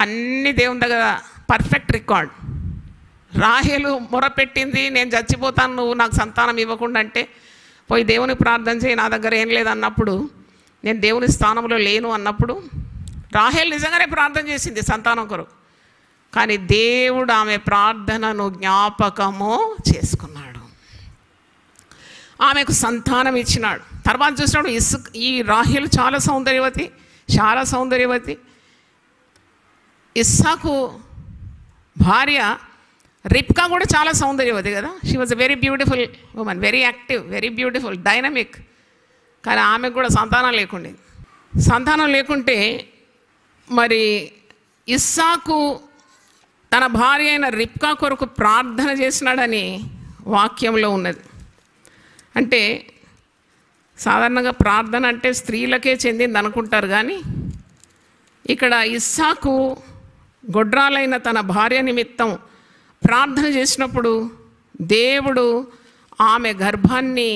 అన్నీ దేవుని దగ్గర పర్ఫెక్ట్ రికార్డ్. రాహేలు మొరపెట్టింది, నేను చచ్చిపోతాను నువ్వు నాకు సంతానం ఇవ్వకుండా అంటే, పోయి దేవునికి ప్రార్థన చేయి, నా దగ్గర ఏం లేదన్నప్పుడు, నేను దేవుని స్థానంలో లేను అన్నప్పుడు రాహేలు నిజంగానే ప్రార్థన చేసింది సంతానం కొరకు. కానీ దేవుడు ఆమె ప్రార్థనను జ్ఞాపకము చేసుకున్నాడు, ఆమెకు సంతానం ఇచ్చినాడు. తర్వాత చూసినాడు ఈ రాహేలు చాలా సౌందర్యవతి. ఇస్సాకు భార్య రిబ్కా కూడా చాలా సౌందర్యవతి కదా. She was a very beautiful women, very active, very beautiful, dynamic. కానీ ఆమెకు కూడా సంతానం లేకుంటే మరి ఇస్సాకు తన భార్య అయిన రిబ్కా కొరకు ప్రార్థన చేసినాడని వాక్యంలో ఉన్నది. అంటే సాధారణంగా ప్రార్థన అంటే స్త్రీలకే చెందింది అనుకుంటారు, కానీ ఇక్కడ ఇస్సాకు గొడ్రాలైన తన భార్య నిమిత్తం ప్రార్థన చేసినప్పుడు దేవుడు ఆమె గర్భాన్ని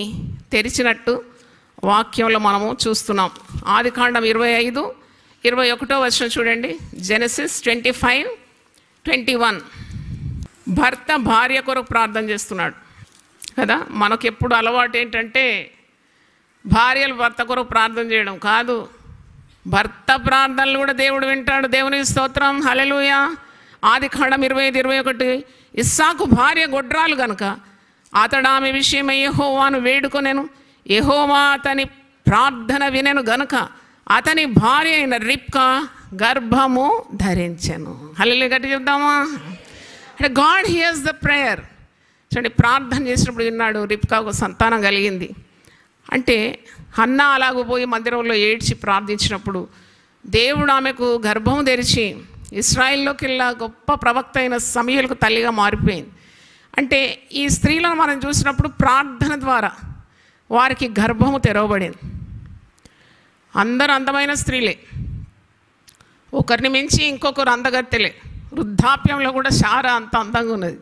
తెరిచినట్టు వాక్యంలో మనము చూస్తున్నాం. ఆదికాండం 25:21 చూడండి. జెనసిస్ 25:21. భర్త భార్య కొరకు ప్రార్థన చేస్తున్నాడు కదా. మనకు ఎప్పుడు అలవాటు ఏంటంటే భార్యలు భర్త కొరకు ప్రార్థన చేయడం కాదు, భర్త ప్రార్థనలు కూడా దేవుడు వింటాడు. దేవుని స్తోత్రం, హల్లెలూయా. ఆదికాండం 25:21, ఇస్సాకు భార్య గొడ్రాలు గనుక అతడు ఆమె విషయమై యెహోవాను వేడుకొనెను. యెహోవా అతని ప్రార్థన వినెను గనుక అతని భార్య అయిన రిబ్కా గర్భము ధరించెను. హల్లెలూయా, గట్టి చెప్దామా? అంటే గాడ్ హియర్స్ ద ప్రేయర్. చూడండి, ప్రార్థన చేసినప్పుడు విన్నాడు, రిబ్కాకు సంతానం కలిగింది. అంటే హన్నా అలాగూ పోయి మందిరంలో ఏడ్చి ప్రార్థించినప్పుడు దేవుడు ఆమెకు గర్భం తెరిచి ఇశ్రాయేల్లోకెల్లా గొప్ప ప్రవక్త అయిన సమూయేలుకు తల్లిగా మారిపోయింది. అంటే ఈ స్త్రీలను మనం చూసినప్పుడు ప్రార్థన ద్వారా వారికి గర్భము తెరవబడింది. అందరూ అందమైన స్త్రీలే, ఒకరిని మించి ఇంకొకరు అందగత్తెలే. వృద్ధాప్యంలో కూడా శారా అంత అందంగా ఉన్నది,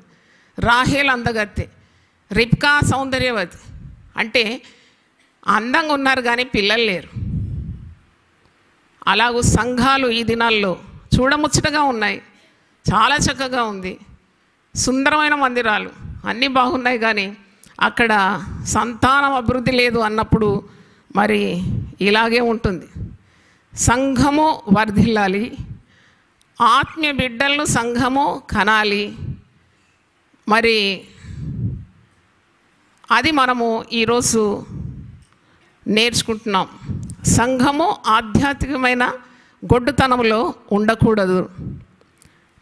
రాహేల్ అందగత్తె, రిబ్కా సౌందర్యవతి. అంటే అందంగా ఉన్నారు కానీ పిల్లలు లేరు. అలాగూ సంఘాలు ఈ దినాల్లో చూడముచ్చటగా ఉన్నాయి, చాలా చక్కగా ఉంది, సుందరమైన మందిరాలు అన్నీ బాగున్నాయి, కానీ అక్కడ సంతానం అభివృద్ధి లేదు అన్నప్పుడు మరి ఇలాగే ఉంటుంది. సంఘము వర్ధిల్లాలి, ఆత్మీయ బిడ్డలను సంఘము కనాలి. మరి అది మనము ఈరోజు నేర్చుకుంటున్నాం. సంఘము ఆధ్యాత్మికమైన గొడ్డుతనంలో ఉండకూడదు.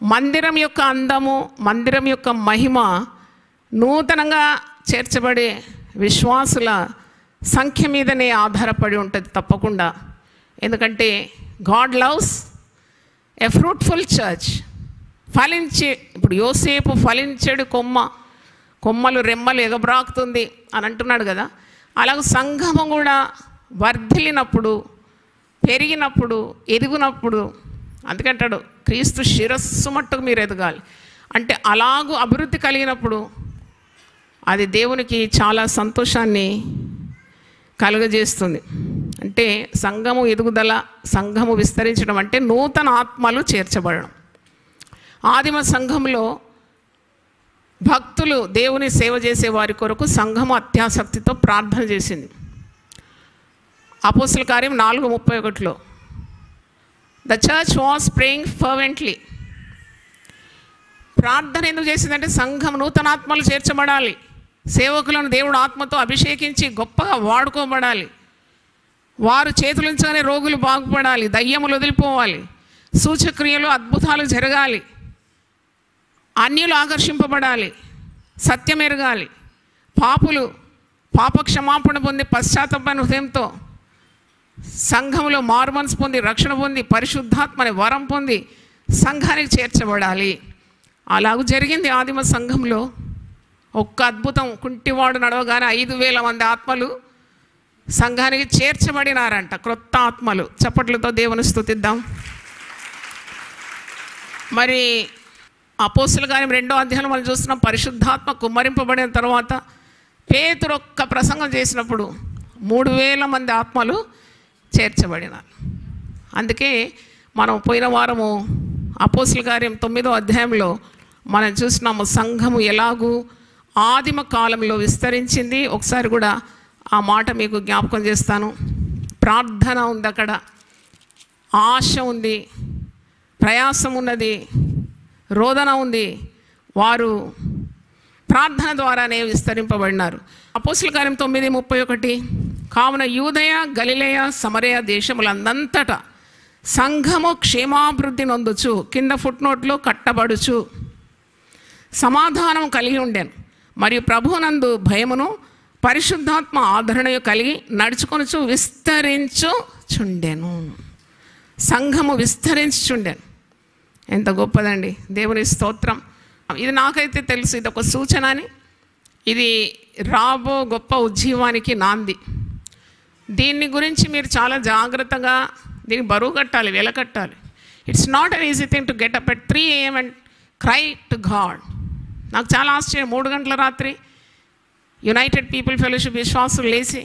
మందిరం యొక్క అందము, మందిరం యొక్క మహిమ నూతనంగా చేర్చబడే విశ్వాసుల సంఖ్య మీదనే ఆధారపడి ఉంటుంది తప్పకుండా. ఎందుకంటే గాడ్ లవ్స్ ఎ ఫ్రూట్ఫుల్ చర్చ్. ఫలించే, ఇప్పుడు యోసేపు ఫలించేడు కొమ్మలు రెమ్మలు ఎగబ్రాకుతుంది అని అంటున్నాడు కదా. అలాగే సంఘము కూడా వర్ధిల్లినప్పుడు, పెరిగినప్పుడు, ఎదిగినప్పుడు, అందుకంటాడు క్రీస్తు శిరస్సు మట్టుకు మీరు ఎదగాలి అంటే, అలాగూ అభివృద్ధి కలిగినప్పుడు అది దేవునికి చాలా సంతోషాన్ని కలుగజేస్తుంది. అంటే సంఘము ఎదుగుదల, సంఘము విస్తరించడం అంటే నూతన ఆత్మలు చేర్చబడడం. ఆదిమ సంఘంలో భక్తులు దేవుని సేవ చేసే వారి కొరకు సంఘము అత్యాసక్తితో ప్రార్థన చేసింది. అపోస్తల కార్యం 4:31 ద చర్చ్ వాస్ ప్రేయింగ్ ఫర్వెంట్లీ. ప్రార్థన ఎందుకు చేసిందంటే సంఘం నూతనాత్మలు చేర్చబడాలి, సేవకులను దేవుడు ఆత్మతో అభిషేకించి గొప్పగా వాడుకోబడాలి, వారు చేతులుంచగానే రోగులు బాగుపడాలి, దయ్యములు వదిలిపోవాలి, సూచక్రియలు అద్భుతాలు జరగాలి, అన్యులు ఆకర్షింపబడాలి, సత్యం ఎరగాలి, పాపులు పాపక్షమాపణ పొంది పశ్చాత్తాపమైన హృదయంతో సంఘంలో మారుమనసు పొంది రక్షణ పొంది పరిశుద్ధాత్మని వరం పొంది సంఘానికి చేర్చబడాలి. అలాగూ జరిగింది ఆదిమ సంఘంలో. ఒక్క అద్భుతం, కుంటివాడు నడవగానే 5,000 మంది ఆత్మలు సంఘానికి చేర్చబడినారంట, క్రొత్త ఆత్మలు. చప్పట్లతో దేవుని స్తుతిద్దాం. మరి అపోస్తల కార్యం 2వ అధ్యాయంలో మనం చూస్తున్నాం, పరిశుద్ధాత్మ కుమ్మరింపబడిన తర్వాత పేతురు ఒక్క ప్రసంగం చేసినప్పుడు 3,000 మంది ఆత్మలు చేర్చబడినారు. అందుకే మనం పోయిన వారము అపోస్తల కార్యం 9వ అధ్యాయంలో మనం చూసినాము సంఘము ఎలాగూ ఆదిమ కాలంలో విస్తరించింది. ఒకసారి కూడా ఆ మాట మీకు జ్ఞాపకం చేస్తాను. ప్రార్థన ఉంది అక్కడ, ఆశ ఉంది, ప్రయాసం ఉన్నది, రోదన ఉంది. వారు ప్రార్థన ద్వారానే విస్తరింపబడినారు. అపోస్తల కార్యం 9:31 కావున యూదయ, గలిలయ, సమరయ దేశములందంతటా సంఘము క్షేమాభివృద్ధి నొందుచు, కింద ఫుట్నోట్లో కట్టబడుచు, సమాధానం కలిగి ఉండెను, మరియు ప్రభువునందు భయమును పరిశుద్ధాత్మ ఆదరణయు కలిగి నడుచుకొనుచు విస్తరించుచుండెను. సంఘము విస్తరించుచుండెను. ఎంత గొప్పదండి, దేవుని స్తోత్రం. ఇది నాకైతే తెలుసు, ఇది ఒక సూచన అని. ఇది రాబో గొప్ప ఉజ్జీవానికి నాంది. దీన్ని గురించి మీరు చాలా జాగ్రత్తగా దీనికి బరువు కట్టాలి, వెలకట్టాలి. It's not an easy thing to get up at 3 AM and cry to God. నాకు చాలా ఆశ్చర్యం, 3 గంటల రాత్రి యునైటెడ్ పీపుల్ ఫెలోషిప్ విశ్వాసులు లేచి,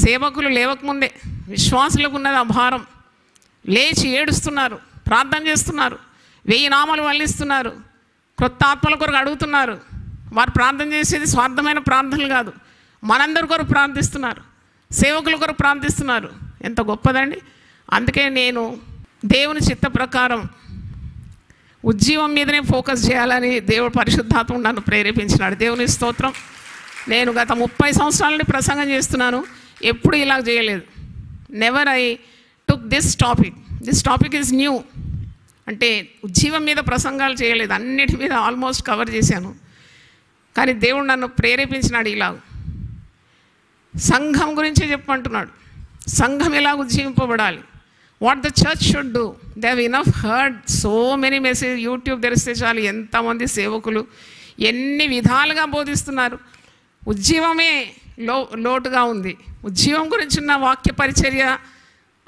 సేవకులు లేవకముందే విశ్వాసులకు ఉన్నది ఆ భారం, లేచి ఏడుస్తున్నారు, ప్రార్థన చేస్తున్నారు, 1000 నామాలు వల్లిస్తున్నారు, క్రొత్త ఆత్మల కొరకు అడుగుతున్నారు. వారు ప్రార్థన చేసేది స్వార్థమైన ప్రార్థనలు కాదు, మనందరి కొరకు ప్రార్థిస్తున్నారు, సేవకుల కొరకు ప్రార్థిస్తున్నారు. ఎంత గొప్పదండి. అందుకే నేను దేవుని చిత్త ప్రకారం ఉజ్జీవం మీదనే ఫోకస్ చేయాలని దేవుడు పరిశుద్ధాత్మ నన్ను ప్రేరేపించినాడు. దేవుని స్తోత్రం. నేను గత 30 సంవత్సరాల నుండి ప్రసంగం చేస్తున్నాను, ఎప్పుడు ఇలా చేయలేదు. Never I took this topic is new. అంటే ఉజ్జీవం మీద ప్రసంగాలు చేయలేదు, అన్నిటి మీద ఆల్మోస్ట్ కవర్ చేశాను. కానీ దేవుడు నన్ను ప్రేరేపించినాడు ఇలా సంఘం గురించి చెప్పమంటున్నాడు. సంఘం ఎలా ఉజ్జీవింపబడాలి, what the church should do. They have enough heard so many message. YouTube తెరిస్తే చాలు ఎంతమంది సేవకులు ఎన్ని విధాలుగా బోధిస్తున్నారు. ఉజ్జీవమే లోటుగా ఉంది. ఉజ్జీవం గురించి ఉన్న వాక్య పరిచర్య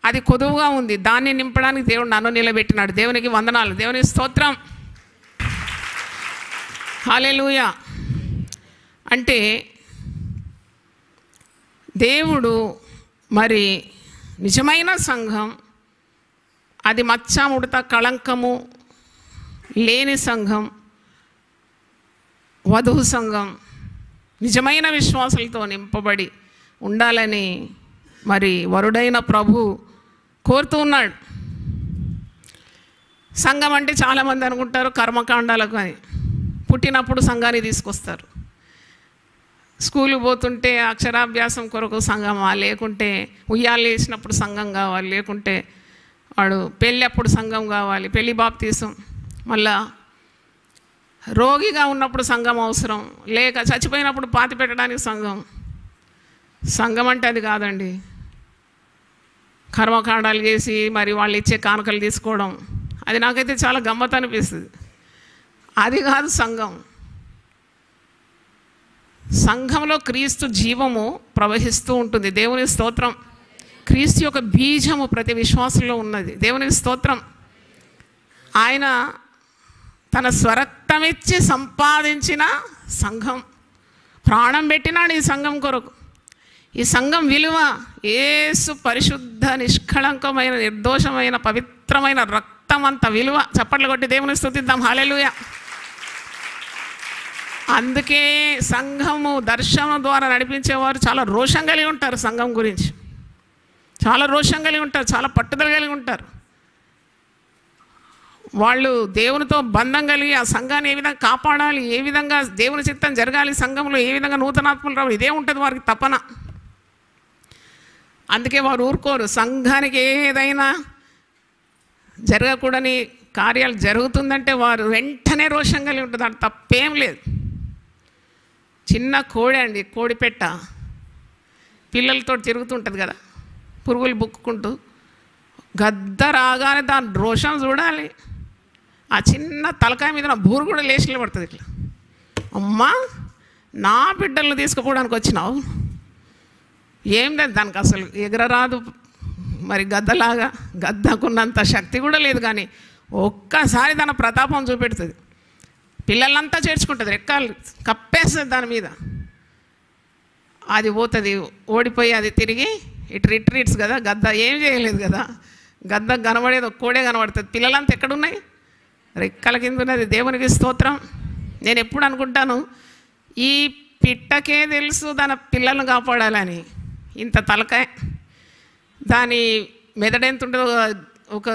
అది కొదువుగా ఉంది. దాన్ని నింపడానికి దేవుడు నన్ను నిలబెట్టినాడు. దేవునికి వందనాలు, దేవుని స్తోత్రం. హల్లెలూయా. అంటే దేవుడు మరి నిజమైన సంఘం అది మచ్చ ముడత కళంకము లేని సంఘం, వధువు సంఘం నిజమైన విశ్వాసాలతో నింపబడి ఉండాలని మరి వరుడైన ప్రభు కోరుతూ ఉన్నాడు. సంఘం అంటే చాలామంది అనుకుంటారు కర్మకాండాలకు అని. పుట్టినప్పుడు సంఘాన్ని తీసుకొస్తారు, స్కూల్కి పోతుంటే అక్షరాభ్యాసం కొరకు సంఘమా, లేకుంటే ఉయ్యాలు వేసినప్పుడు సంఘం కావాలి, లేకుంటే వాడు పెళ్ళి అప్పుడు సంఘం కావాలి, పెళ్ళి బాప్తీసం, మళ్ళా రోగిగా ఉన్నప్పుడు సంఘం అవసరం, లేక చచ్చిపోయినప్పుడు పాతి పెట్టడానికి సంఘం అంటే అది కాదండి. కర్మకాండాలు చేసి మరి వాళ్ళు ఇచ్చే కానుకలు తీసుకోవడం, అది నాకైతే చాలా గమ్మత్ అనిపిస్తుంది. అది కాదు సంఘం. సంఘంలో క్రీస్తు జీవము ప్రవహిస్తూ ఉంటుంది. దేవుని స్తోత్రం. క్రీస్తు యొక్క బీజము ప్రతి విశ్వాసంలో ఉన్నది. దేవునికి స్తోత్రం. ఆయన తన స్వరక్తమిచ్చి సంపాదించిన సంఘం, ప్రాణం పెట్టినాడు ఈ సంఘం కొరకు. ఈ సంఘం విలువ యేసు పరిశుద్ధ నిష్కళంకమైన నిర్దోషమైన పవిత్రమైన రక్తం అంత విలువ. చప్పట్లు కొట్టి దేవుని స్తుతిద్దాం. హల్లెలూయా. అందుకే సంఘము దర్శనం ద్వారా నడిపించేవారు చాలా రోషం కలిగి ఉంటారు. సంఘం గురించి చాలా రోషం కలిగి ఉంటారు, చాలా పట్టుదల కలిగి ఉంటారు. వాళ్ళు దేవునితో బంధం కలిగి ఆ సంఘాన్ని ఏ విధంగా కాపాడాలి, ఏ విధంగా దేవుని చిత్తం జరగాలి, సంఘంలో ఏ విధంగా నూతనాత్మలు రావాలి, ఇదే ఉంటుంది వారికి తపన. అందుకే వారు ఊరుకోరు. సంఘానికి ఏదైనా జరగకూడని కార్యాలు జరుగుతుందంటే వారు వెంటనే రోషం కలిగి ఉంటుంది. దాంట్లో తప్పేం లేదు. చిన్న కోడి అండి, కోడి పెట్ట పిల్లలతో తిరుగుతుంటుంది కదా, పురుగులు బుక్కుంటూ. గద్ద రాగానే దాని రోషం చూడాలి. ఆ చిన్న తలకాయ మీద బూరు కూడా లేచి నిలబడుతుంది ఇట్లా. అమ్మా, నా బిడ్డలను తీసుకుపోవడానికి వచ్చినావు, ఏం లేదు దానికి అసలు ఎగరరాదు. మరి గద్దలాగా, గద్దకున్నంత శక్తి కూడా లేదు, కానీ ఒక్కసారి తన ప్రతాపం చూపెడుతుంది. పిల్లలంతా చేర్చుకుంటుంది, రెక్కలు కప్పేస్తుంది దాని మీద. అది పోతుంది, ఓడిపోయి అది తిరిగి ఇటు రిట్రీట్స్ కదా. గద్ద ఏం చేయలేదు కదా, గద్ద కనబడేది కోడే కనబడుతుంది. పిల్లలంతా ఎక్కడున్నాయి? రెక్కల కింద ఉన్నది. దేవునికి స్తోత్రం. నేను ఎప్పుడు అనుకుంటాను, ఈ పిట్టకే తెలుసు దాని పిల్లలను కాపాడాలని. ఇంత తలకాయ, దాని మెదడెంత ఉంటుందో ఒక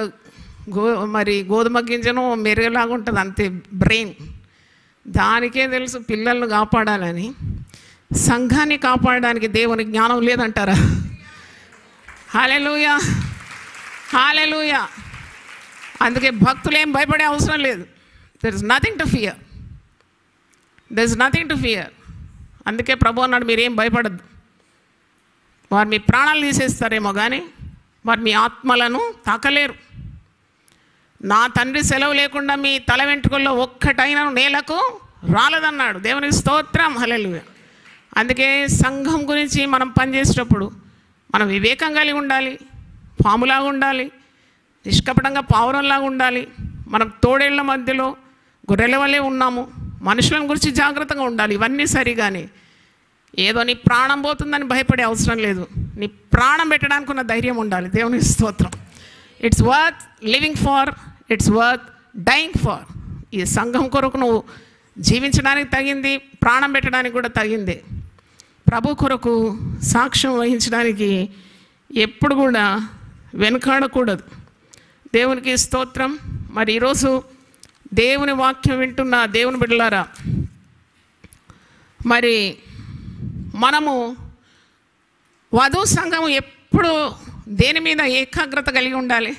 మరి గోధుమ గింజను మెరుగులాగా ఉంటుంది అంతే బ్రెయిన్. దానికే తెలుసు పిల్లలను కాపాడాలని. సంఘాన్ని కాపాడడానికి దేవుని జ్ఞానం లేదంటారా? హల్లెలూయా, హల్లెలూయా. అందుకే భక్తులు ఏం భయపడే అవసరం లేదు. There is nothing to fear, there is nothing to fear. అందుకే ప్రభు అన్నాడు, మీరేం భయపడద్దు. వారు మీ ప్రాణాలు తీసేస్తారేమో కానీ వారు మీ ఆత్మలను తాకలేరు. నా తండ్రి సెలవు లేకుండా మీ తల వెంట్రుకల్లో ఒక్కటైనా నేలకు రాలేదన్నాడు. దేవునికి స్తోత్రం. హల్లెలూయా. అందుకే సంఘం గురించి మనం పనిచేసేటప్పుడు మనం వివేకం కలిగి ఉండాలి, పాములాగా ఉండాలి, నిష్కపటంగా పావురంలాగా ఉండాలి. మనం తోడేళ్ల మధ్యలో గొర్రెల వల్లే ఉన్నాము. మనుషులను గురించి జాగ్రత్తగా ఉండాలి. ఇవన్నీ సరిగానే ఏదో నీ ప్రాణం పోతుందని భయపడే అవసరం లేదు. నీ ప్రాణం పెట్టడానికి ఉన్న ధైర్యం ఉండాలి. దేవుని స్తోత్రం. It's worth living for, it's worth dying for. ఈ సంఘం కొరకు నువ్వు జీవించడానికి తగింది, ప్రాణం పెట్టడానికి కూడా తగింది. ప్రభు కొరకు సాక్ష్యం వహించడానికి ఎప్పుడు కూడా వెనుకాడకూడదు. దేవునికి స్తోత్రం. మరి ఈరోజు దేవుని వాక్యం వింటున్న దేవుని బిడ్డలారా, మరి మనము వధూ సంఘం ఎప్పుడు దేని మీద ఏకాగ్రత కలిగి ఉండాలి?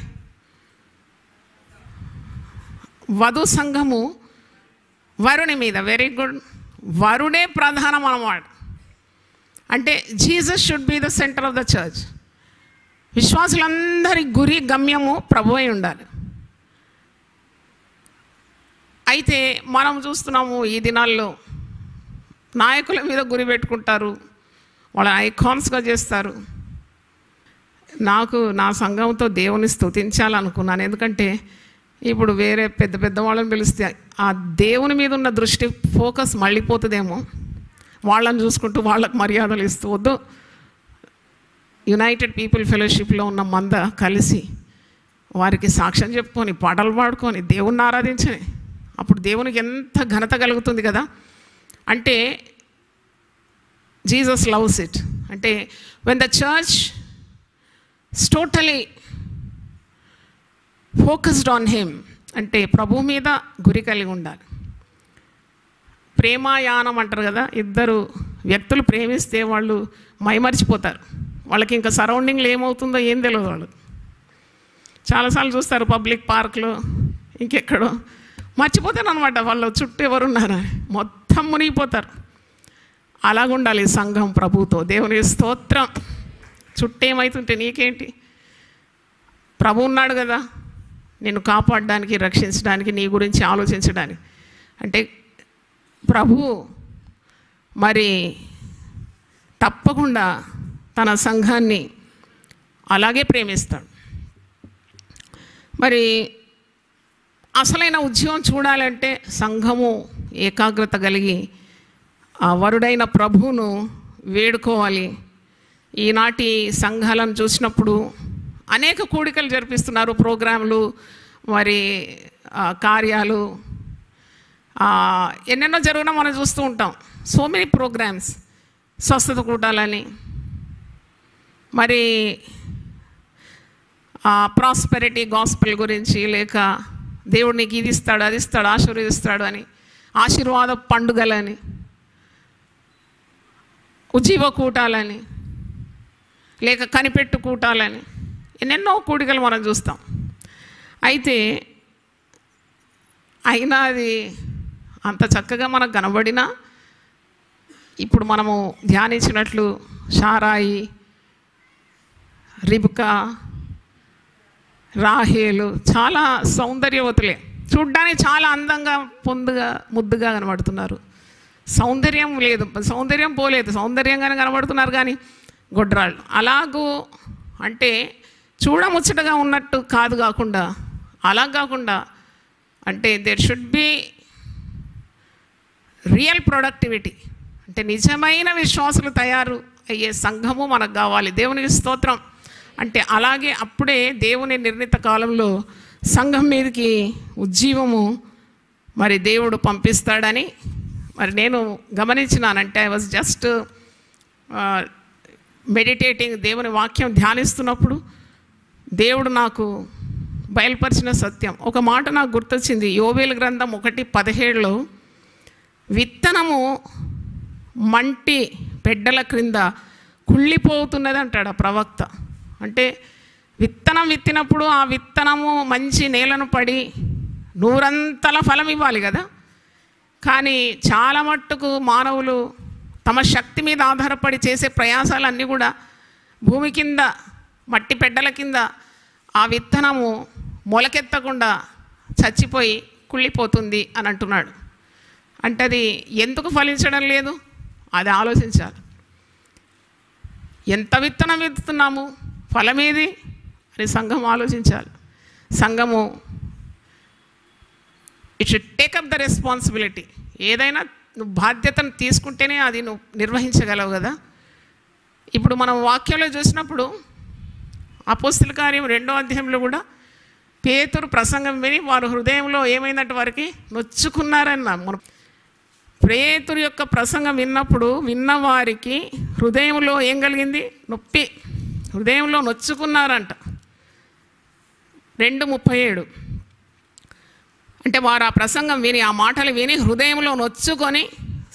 వధూ సంఘము వరుని మీద. Very good. వరుడే ప్రధానం అన్నమాట. అంటే Jesus should be the centre of the church. విశ్వాసులందరి గురి గమ్యము ప్రభు అయి ఉండాలి. అయితే మనం చూస్తున్నాము ఈ దినాల్లో నాయకుల మీద గురి పెట్టుకుంటారు, వాళ్ళ ఐకాన్స్గా చేస్తారు. నాకు నా సంఘంతో దేవుని స్తుతించాలనుకున్నాను. ఎందుకంటే ఇప్పుడు వేరే పెద్ద పెద్ద వాళ్ళని పిలిస్తే ఆ దేవుని మీద ఉన్న దృష్టి ఫోకస్ మళ్ళీపోతుందేమో, వాళ్ళని చూసుకుంటూ వాళ్ళకు మర్యాదలు ఇస్తూ. వద్దు, యునైటెడ్ పీపుల్ ఫెలోషిప్లో ఉన్న మంద కలిసి వారికి సాక్ష్యం చెప్పుకొని పాటలు పాడుకొని దేవుణ్ణి ఆరాధించని, అప్పుడు దేవునికి ఎంత ఘనత కలుగుతుంది కదా. అంటే జీసస్ లవ్స్ ఇట్. అంటే when the church totally focused on him, అంటే ప్రభు మీద గురి కలిగి ఉండాలి. ప్రేమాయానం అంటారు కదా, ఇద్దరు వ్యక్తులు ప్రేమిస్తే వాళ్ళు మైమరిచిపోతారు. వాళ్ళకి ఇంకా సరౌండింగ్లో ఏమవుతుందో ఏం తెలియదు. వాళ్ళు చాలాసార్లు చూస్తారు పబ్లిక్ పార్క్లో ఇంకెక్కడో, మర్చిపోతారు అనమాట వాళ్ళ చుట్టూ ఎవరున్నారని, మొత్తం మునిగిపోతారు. అలాగుండాలి సంఘం ప్రభుతో. దేవుని స్తోత్రం. చుట్టూ ఏమవుతుంటే నీకేంటి? ప్రభు ఉన్నాడు కదా నిన్ను కాపాడడానికి, రక్షించడానికి, నీ గురించి ఆలోచించడానికి. అంటే ప్రభు మరి తప్పకుండా తన సంఘాన్ని అలాగే ప్రేమిస్తాడు. మరి అసలైన ఉద్యోగం చూడాలంటే సంఘము ఏకాగ్రత కలిగి ఆ వరుడైన ప్రభువును వేడుకోవాలి. ఈనాటి సంఘాలను చూసినప్పుడు అనేక కూడికలు జరిపిస్తున్నారు, ప్రోగ్రాంలు, మరి కార్యాలు ఎన్నెన్నో జరగడం మనం చూస్తూ ఉంటాం. సో మెనీ ప్రోగ్రామ్స్, స్వస్థత కూటాలని, మరి ప్రాస్పెరిటీ గాస్పెల్ గురించి, లేక దేవుడు నీకు ఇది ఇస్తాడు, అది ఇస్తాడు, ఆశీర్వదిస్తాడు అని, ఆశీర్వాద పండుగలని, ఉజ్జీవ కూటాలని, లేక కనిపెట్టు కూటాలని, ఎన్నెన్నో కూడికలు మనం చూస్తాం. అయితే అయినా అది అంత చక్కగా మనకు కనబడినా ఇప్పుడు మనము ధ్యానించినట్లు షారాయి, రిబ్కా, రాహేలు చాలా సౌందర్యవతులే. చూడ్డానికి చాలా అందంగా, పొందుగా, ముద్దుగా కనబడుతున్నారు. సౌందర్యం లేదు, సౌందర్యం పోలేదు, సౌందర్యంగానే కనబడుతున్నారు కానీ గొడ్రాళ్ళు. అలాగూ అంటే చూడముచ్చటగా ఉన్నట్టు కాదు, కాకుండా అలా కాకుండా అంటే there should be real productivity. అంటే నిజమైన విశ్వాసులు తయారు అయ్యే సంఘము మనకు కావాలి. దేవునికి స్తోత్రం. అంటే అలాగే అప్పుడే దేవుని నిర్ణీత కాలంలో సంఘం మీదకి ఉజ్జీవము మరి దేవుడు పంపిస్తాడని మరి నేను గమనించినానంటే ఐ వాజ్ జస్ట్ మెడిటేటింగ్, దేవుని వాక్యం ధ్యానిస్తున్నప్పుడు దేవుడు నాకు బయలుపరిచిన సత్యం ఒక మాట నాకు గుర్తొచ్చింది. యోవేలు గ్రంథం 1:17 విత్తనము మంటి పెడ్డల క్రింద కుళ్ళిపోతున్నది అంటాడు ఆ ప్రవక్త. అంటే విత్తనం విత్తినప్పుడు ఆ విత్తనము మంచి నేలను పడి నూరంతల ఫలం ఇవ్వాలి కదా. కానీ చాలా మట్టుకు మానవులు తమ శక్తి మీద ఆధారపడి చేసే ప్రయాసాలన్నీ కూడా భూమి కింద మట్టి పెడ్డల కింద ఆ విత్తనము మొలకెత్తకుండా చచ్చిపోయి కుళ్ళిపోతుంది అని అంటున్నాడు. అంటే అది ఎందుకు ఫలించడం లేదు అది ఆలోచించాలి. ఎంత విత్తనం విత్తుతున్నాము, ఫలమేది అని సంఘం ఆలోచించాలి. సంఘము it should take up the responsibility. ఏదైనా నువ్వు బాధ్యతను తీసుకుంటేనే అది నువ్వు నిర్వహించగలవు కదా. ఇప్పుడు మనం వాక్యంలో చూసినప్పుడు అపోస్తల కార్యం 2వ అధ్యాయంలో కూడా పేతురు ప్రసంగం విని వారు హృదయంలో ఏమైందంటే వారికి నొచ్చుకున్నారన్న. పేతురు యొక్క ప్రసంగం విన్నప్పుడు విన్నవారికి హృదయంలో ఏం కలిగింది? నొప్పి. హృదయంలో నొచ్చుకున్నారంట. 2:37 అంటే వారు ఆ ప్రసంగం విని, ఆ మాటలు విని హృదయంలో నొచ్చుకొని,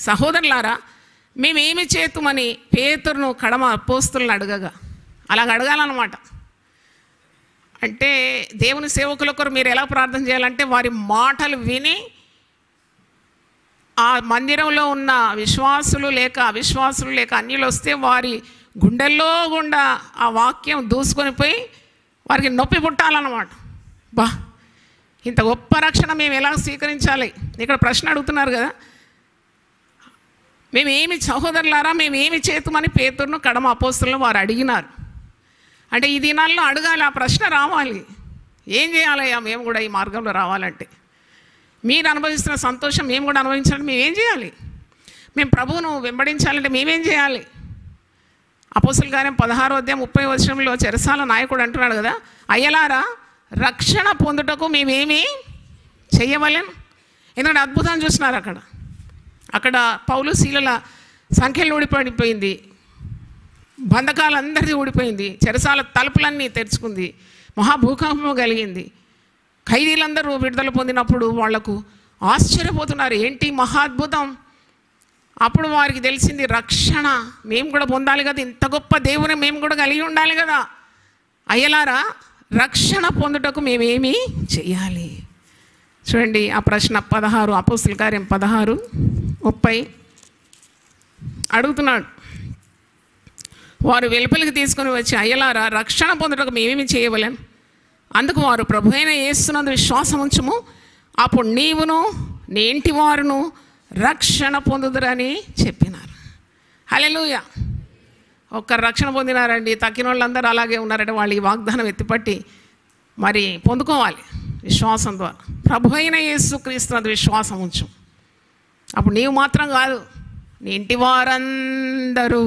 సహోదరులారా మేమేమి చేతుమని పేతురును కడమ అపోస్తులను అడగగా. అలాగ అడగాలన్నమాట. అంటే దేవుని సేవకుల కొరకు మీరు ఎలా ప్రార్థన చేయాలంటే, వారి మాటలు విని ఆ మందిరంలో ఉన్న విశ్వాసులు లేక అవిశ్వాసులు లేక అన్యులు వస్తే వారి గుండెల్లో గుండా ఆ వాక్యం దూసుకొని పోయి వారికి నొప్పి పుట్టాలన్నమాట. బా, ఇంత గొప్ప రక్షణ మేము ఎలా స్వీకరించాలి? ఇక్కడ ప్రశ్న అడుగుతున్నారు కదా. మేమేమి సహోదరులారా మేమేమి చేతుమని పేతురును కడమ అపోస్తులను వారు అడిగినారు. అంటే ఈ దినాల్లో అడగాలి, ఆ ప్రశ్న రావాలి. ఏం చేయాలయ్యా మేము కూడా ఈ మార్గంలో రావాలంటే? మీరు అనుభవిస్తున్న సంతోషం మేము కూడా అనుభవించాలంటే మేమేం చేయాలి? మేము ప్రభువును వెంబడించాలంటే మేమేం చేయాలి? అపోస్తుల కార్యం 16:30 చెరసాల నాయకుడు అంటున్నాడు కదా, అయ్యలారా రక్షణ పొందుటకు మేమేమి చెయ్యవలెను? ఎందుకంటే అద్భుతాన్ని చూస్తున్నారు అక్కడ పౌలు శీలల సంఖ్యలు ఊడిపడిపోయింది, బంధకాలందరిది ఊడిపోయింది, చెరసాల తలుపులన్నీ తెరుచుకుంది, మహాభూకంపం కలిగింది. ఖైదీలందరూ విడుదల పొందినప్పుడు వాళ్లకు ఆశ్చర్యపోతున్నారు, ఏంటి మహాద్భుతం. అప్పుడు వారికి తెలిసింది, రక్షణ మేము కూడా పొందాలి కదా, ఇంత గొప్ప దేవుని మేము కూడా కలిగి ఉండాలి కదా. అయ్యలారా రక్షణ పొందుటకు మేమేమి చెయ్యాలి? చూడండి ఆ ప్రశ్న 16 అపోస్తుల కార్యం 16:30 అడుగుతున్నాడు. వారు వెలుపలికి తీసుకొని వచ్చి, అయ్యలారా రక్షణ పొందుటకు మేమేమి చేయవలెను? అందుకు వారు, ప్రభు అయిన యేసునందు విశ్వాసం ఉంచుము, అప్పుడు నీవును నీ ఇంటి వారును రక్షణ పొందుదురని చెప్పినారు. హల్లెలూయా. ఒక్కరు రక్షణ పొందినారండి, తక్కిన వాళ్ళందరూ అలాగే ఉన్నారంటే వాళ్ళు ఈ వాగ్దానం ఎత్తిపట్టి మరి పొందుకోవాలి విశ్వాసం ద్వారా. ప్రభు అయిన యేసుక్రీస్తునందు విశ్వాసం ఉంచు, అప్పుడు నీవు మాత్రం కాదు నీ ఇంటి వారందరూ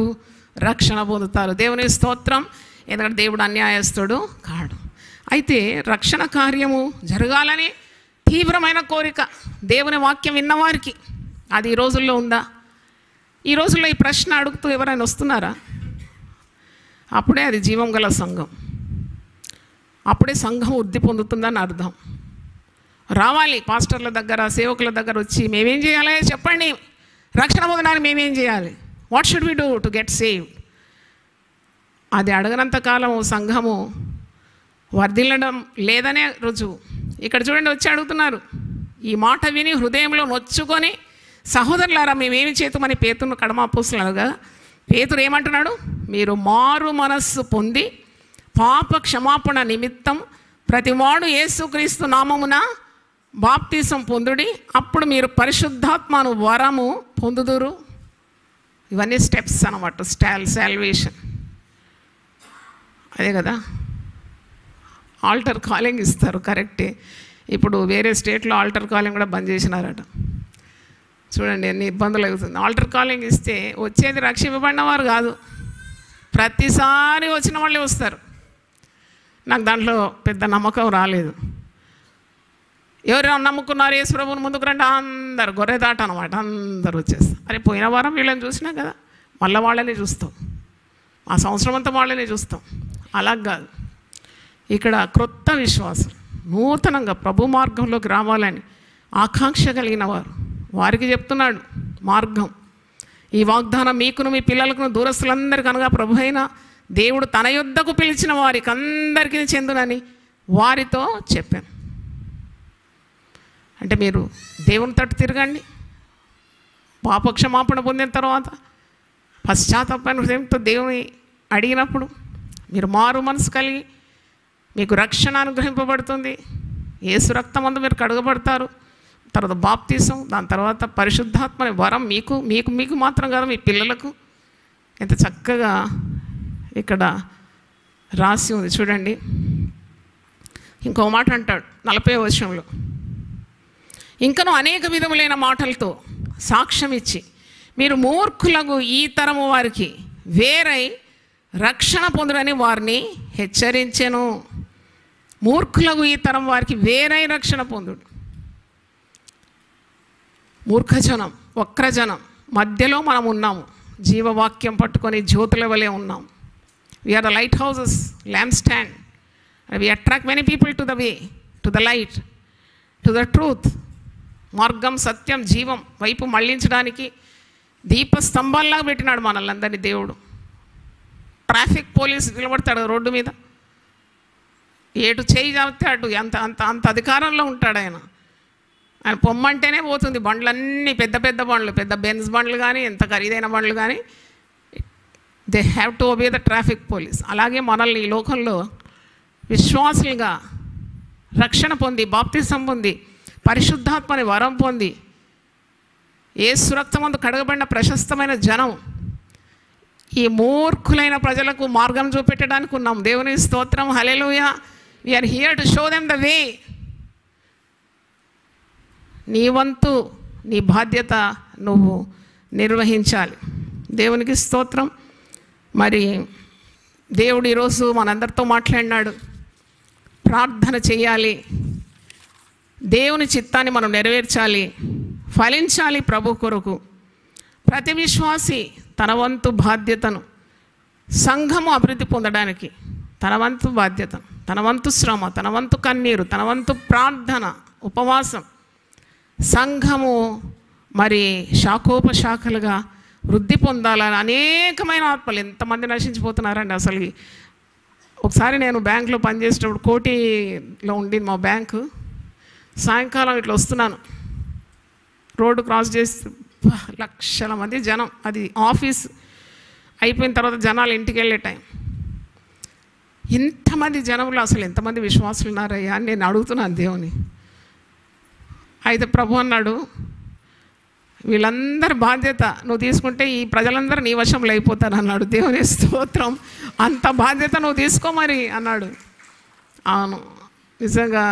రక్షణ పొందుతారు. దేవుని స్తోత్రం. ఎందుకంటే దేవుడు అన్యాయస్తుడు కాడు. అయితే రక్షణ కార్యము జరగాలని తీవ్రమైన కోరిక దేవుని వాక్యం విన్నవారికి. అది ఈ రోజుల్లో ఉందా? ఈ రోజుల్లో ఈ ప్రశ్న అడుగుతూ ఎవరైనా వస్తున్నారా? అప్పుడే అది జీవం గల సంఘం, అప్పుడే సంఘం వృద్ధి పొందుతుందని అర్థం. రావాలి పాస్టర్ల దగ్గర, సేవకుల దగ్గర వచ్చి మేమేం చేయాలి చెప్పండి, రక్షణ పొందడానికి మేమేం చేయాలి, what should we do to get saved? అది అడగనంతకాలం సంఘము వర్ధిల్లడం లేదనే రుజువు. ఇక్కడ చూడండి వచ్చి అడుగుతున్నారు. ఈ మాట విని హృదయంలో నొచ్చుకొని, సహోదరులారా మేమేమి చేతుమని పేతురును కడమ అపోస్తులు అనగా, పేతురు ఏమంటున్నాడు? మీరు మారు మనస్సు పొంది పాప క్షమాపణ నిమిత్తం ప్రతివాడు యేసుక్రీస్తు నామమున బాప్తిసం పొందుడి, అప్పుడు మీరు పరిశుద్ధాత్మను వరము పొందుదురు. ఇవన్నీ స్టెప్స్ అన్నమాట. సాల్వేషన్ అదే కదా. ఆల్టర్ కాలింగ్ ఇస్తారు, కరెక్టే. ఇప్పుడు వేరే స్టేట్లో ఆల్టర్ కాలింగ్ కూడా బంద్ చేసినారట. చూడండి ఎన్ని ఇబ్బందులు అవుతుంది. ఆల్టర్ కాలింగ్ ఇస్తే వచ్చేది రక్షింపబడిన వారు కాదు, ప్రతిసారి వచ్చిన వాళ్ళే వస్తారు. నాకు దాంట్లో పెద్ద నమ్మకం రాలేదు. ఎవరు నమ్ముకున్నారు యేసు ప్రభువుని ముందుకు రండి, అందరు గొర్రెదాట అనమాట, అందరు వచ్చేస్తారు. అరే పోయిన వారం వీళ్ళని చూసినా కదా, మళ్ళీ వాళ్ళనే చూస్తాం, ఆ సంవత్సరం అంతా వాళ్ళనే చూస్తాం. అలా కాదు. ఇక్కడ క్రొత్త విశ్వాసం, నూతనంగా ప్రభు మార్గంలోకి రావాలని ఆకాంక్ష కలిగిన వారు, వారికి చెప్తున్నాడు మార్గం. ఈ వాగ్దానం మీకును మీ పిల్లలకును దూరస్తులందరికీ అనగా ప్రభు అయిన దేవుడు తన యొద్దకు పిలిచిన వారికి అందరికీ చెందునని వారితో చెప్పాను. అంటే మీరు దేవుని తట్టు తిరగండి, పాపక్షమాపణ పొందిన తర్వాత పశ్చాత్తాపమైన హృదయంతో దేవుని అడిగినప్పుడు మీరు మారు మనసు కలిగి మీకు రక్షణ అనుగ్రహింపబడుతుంది. యేసు రక్తమందు మీరు కడగబడతారు. తర్వాత బాప్తీసం, దాని తర్వాత పరిశుద్ధాత్మని వరం మీకు మీకు మీకు మాత్రం కాదు, మీ పిల్లలకు. ఎంత చక్కగా ఇక్కడ రాసి ఉంది చూడండి. ఇంకో మాట అంటాడు 40వ వచనంలో, ఇంకను అనేక విధములైన మాటలతో సాక్ష్యం ఇచ్చి మీరు మూర్ఖులకు ఈ తరము వారికి వేరై రక్షణ పొందురని వారిని హెచ్చరించెను. మూర్ఖులకు ఈ తరం వారికి వేరే రక్షణ పొందుడు. మూర్ఖజనం, వక్రజనం మధ్యలో మనం ఉన్నాము. జీవవాక్యం పట్టుకొని జ్యోతుల వలె ఉన్నాం. We are the lighthouses, lampstand. We attract many people to the way, to the light, to the truth. మార్గం, సత్యం, జీవం వైపు మళ్లించడానికి దీపస్తంభాల్లాగా పెట్టినాడు మనల్ని అందరినీ దేవుడు. ట్రాఫిక్ పోలీస్ నిలబడతాడు రోడ్డు మీద, ఏటు చేయి చాపితే అటు అంత అంత అంత అధికారంలో ఉంటాడు ఆయన. ఆయన పొమ్మంటేనే పోతుంది. బండ్లన్నీ పెద్ద పెద్ద బండ్లు, పెద్ద బెంజ్ బండ్లు కానీ, ఎంత ఖరీదైన బండ్లు కానీ, they have to obey the traffic police. అలాగే మనల్ని ఈ లోకంలో విశ్వాసులుగా రక్షణ పొంది, బాప్తిసం పొంది, పరిశుద్ధాత్మని వరం పొంది, యేసు రక్తమందు కడగబడిన ప్రశస్తమైన జనం, ఈ మూర్ఖులైన ప్రజలకు మార్గం చూపెట్టడానికి ఉన్నాం. దేవుని స్తోత్రం, హల్లెలూయా. We are here to show them the way. నీ వంతు, నీ బాధ్యత నువ్వు నిర్వహించాలి. దేవునికి స్తోత్రం. మరి దేవుడు ఈరోజు మనందరితో మాట్లాడినాడు. ప్రార్థన చేయాలి, దేవుని చిత్తాన్ని మనం నెరవేర్చాలి, ఫలించాలి ప్రభు కొరకు. ప్రతి విశ్వాసి తన వంతు బాధ్యతను, సంఘము అభివృద్ధి పొందడానికి తన వంతు బాధ్యత, తన వంతు శ్రమ, తన వంతు కన్నీరు, తన వంతు ప్రార్థన, ఉపవాసం, సంఘము మరి శాఖోపశాఖలుగా వృద్ధి పొందాలని అనేకమైన ఆత్మలు. ఎంతమంది నశించిపోతున్నారండి అసలు. ఒకసారి నేను బ్యాంకులో పనిచేసేటప్పుడు, కోటిలో ఉండింది మా బ్యాంకు. సాయంకాలం ఇట్లా వస్తున్నాను, రోడ్డు క్రాస్ చేసి లక్షల మంది జనం. అది ఆఫీస్ అయిపోయిన తర్వాత జనాలు ఇంటికి వెళ్ళే టైం. ఇంతమంది జనంలో అసలు ఎంతమంది విశ్వాసులు ఉన్నారయ్యా అని నేను అడుగుతున్నాను దేవుని. అయితే ప్రభు అన్నాడు, వీళ్ళందరి బాధ్యత నువ్వు తీసుకుంటే ఈ ప్రజలందరూ నీ వశంలో అయిపోతారు అన్నాడు. దేవుని స్తోత్రం. అంత బాధ్యత నువ్వు తీసుకో మరి అన్నాడు. అవును, నిజంగా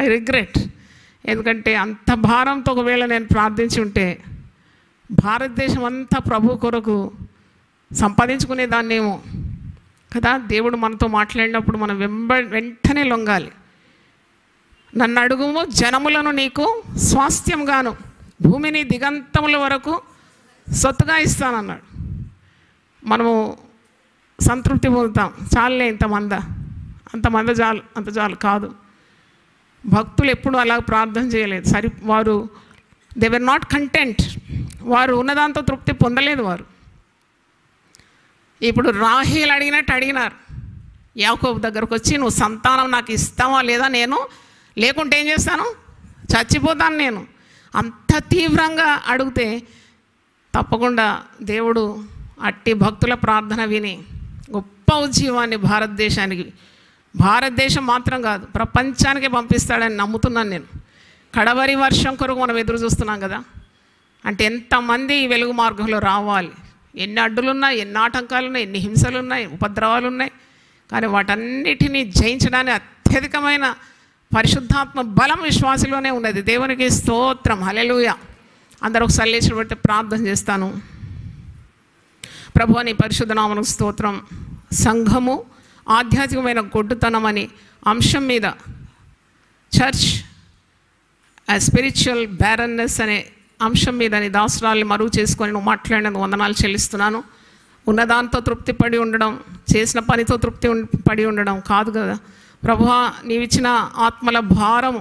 ఐ రిగ్రెట్. ఎందుకంటే అంత భారంతో ఒకవేళ నేను ప్రార్థించి ఉంటే భారతదేశం అంతా ప్రభు కొరకు సంపాదించుకునేదాన్నేమో కదా. దేవుడు మనతో మాట్లాడినప్పుడు మనం వెంటనే లొంగాలి. నన్ను అడుగుము, జనములను నీకు స్వాస్థ్యంగాను, భూమిని దిగంతముల వరకు సొత్తుగా ఇస్తానన్నాడు. మనము సంతృప్తి పొందుతాం, చాలులే అంతమంద చాలు, అంత చాలు కాదు. భక్తులు ఎప్పుడు అలా ప్రార్థన చేయలేదు. వారు దే వర్ నాట్ కంటెంట్. వారు ఉన్నదాంతో తృప్తి పొందలేదు. వారు ఇప్పుడు రాహేలు అడిగినట్టు అడిగినారు. యాకోబు దగ్గరకు వచ్చి, నువ్వు సంతానం నాకు ఇస్తావా లేదా, నేను లేకుంటే ఏం చేస్తాను, చచ్చిపోతాను నేను. అంత తీవ్రంగా అడిగితే తప్పకుండా దేవుడు అట్టి భక్తుల ప్రార్థన విని గొప్ప ఉజ్జీవాన్ని భారతదేశం మాత్రం కాదు ప్రపంచానికి పంపిస్తాడని నమ్ముతున్నాను నేను. కడవరి వర్షం కొరకు మనం ఎదురు చూస్తున్నాం కదా. అంటే ఎంతమంది ఈ వెలుగు మార్గంలో రావాలి. ఎన్ని అడ్డులున్నాయి, ఎన్ని ఆటంకాలున్నాయి, ఎన్ని హింసలున్నాయి, ఉపద్రవాలు ఉన్నాయి. కానీ వాటన్నిటినీ జయించడానికి అత్యధికమైన పరిశుద్ధాత్మ బలం విశ్వాసలోనే ఉన్నది. దేవునికి స్తోత్రం, హల్లెలూయా. అందరూ ఒకసారి లేచి పెడితే ప్రార్థన చేస్తాను. ప్రభువా నీ పరిశుద్ధ నామమునకు స్తోత్రం. సంఘము ఆధ్యాత్మికమైన గొడ్డుతనం అనే అంశం మీద, చర్చ్ స్పిరిచువల్ బ్యారన్నెస్ అనే అంశం మీద నీ దాసురాల్ని మరుగు చేసుకొని నువ్వు మాట్లాడినందుకు వందనాలు చెల్లిస్తున్నాను. ఉన్నదాంతో తృప్తి పడి ఉండడం, చేసిన పనితో తృప్తి పడి ఉండడం కాదు కదా ప్రభువా. నీవిచ్చిన ఆత్మల భారము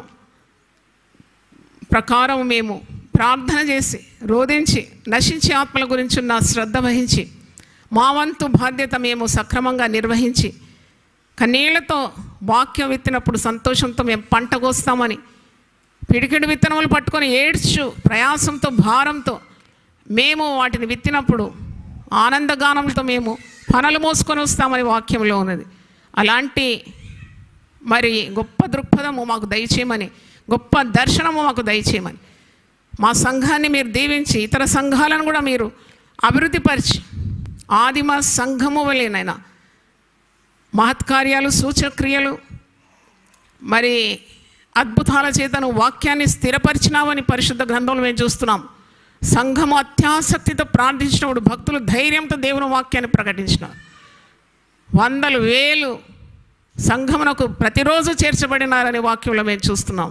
ప్రకారం మేము ప్రార్థన చేసి రోధించి నశించే ఆత్మల గురించి ఉన్న శ్రద్ధ వహించి మా వంతు బాధ్యత మేము సక్రమంగా నిర్వహించి కన్నీళ్లతో వాక్యం విత్తినప్పుడు సంతోషంతో మేము పంట కోస్తామని, పిడికిడి విత్తనములు పట్టుకొని ఏడ్చు ప్రయాసంతో భారంతో మేము వాటిని విత్తినప్పుడు ఆనందగానంతో మేము పనులు మోసుకొని వస్తామని వాక్యంలో ఉన్నది. అలాంటి మరి గొప్ప దృక్పథము మాకు దయచేయమని, గొప్ప దర్శనము మాకు దయచేయమని, మా సంఘాన్ని మీరు దీవించి ఇతర సంఘాలను కూడా మీరు అభివృద్ధిపరిచి ఆదిమ సంఘము వలెనైనా మహత్కార్యాలు, సూచక్రియలు, మరి అద్భుతాల చేతను వాక్యాన్ని స్థిరపరిచినావని పరిశుద్ధ గ్రంథంలో మేము చూస్తున్నాం. సంఘము అత్యాసక్తితో ప్రార్థించినప్పుడు భక్తులు ధైర్యంతో దేవుని వాక్యాన్ని ప్రకటించినారు. వందలు వేలు సంఘమునకు ప్రతిరోజు చేర్చబడినారనే వాక్యంలో మేము చూస్తున్నాం.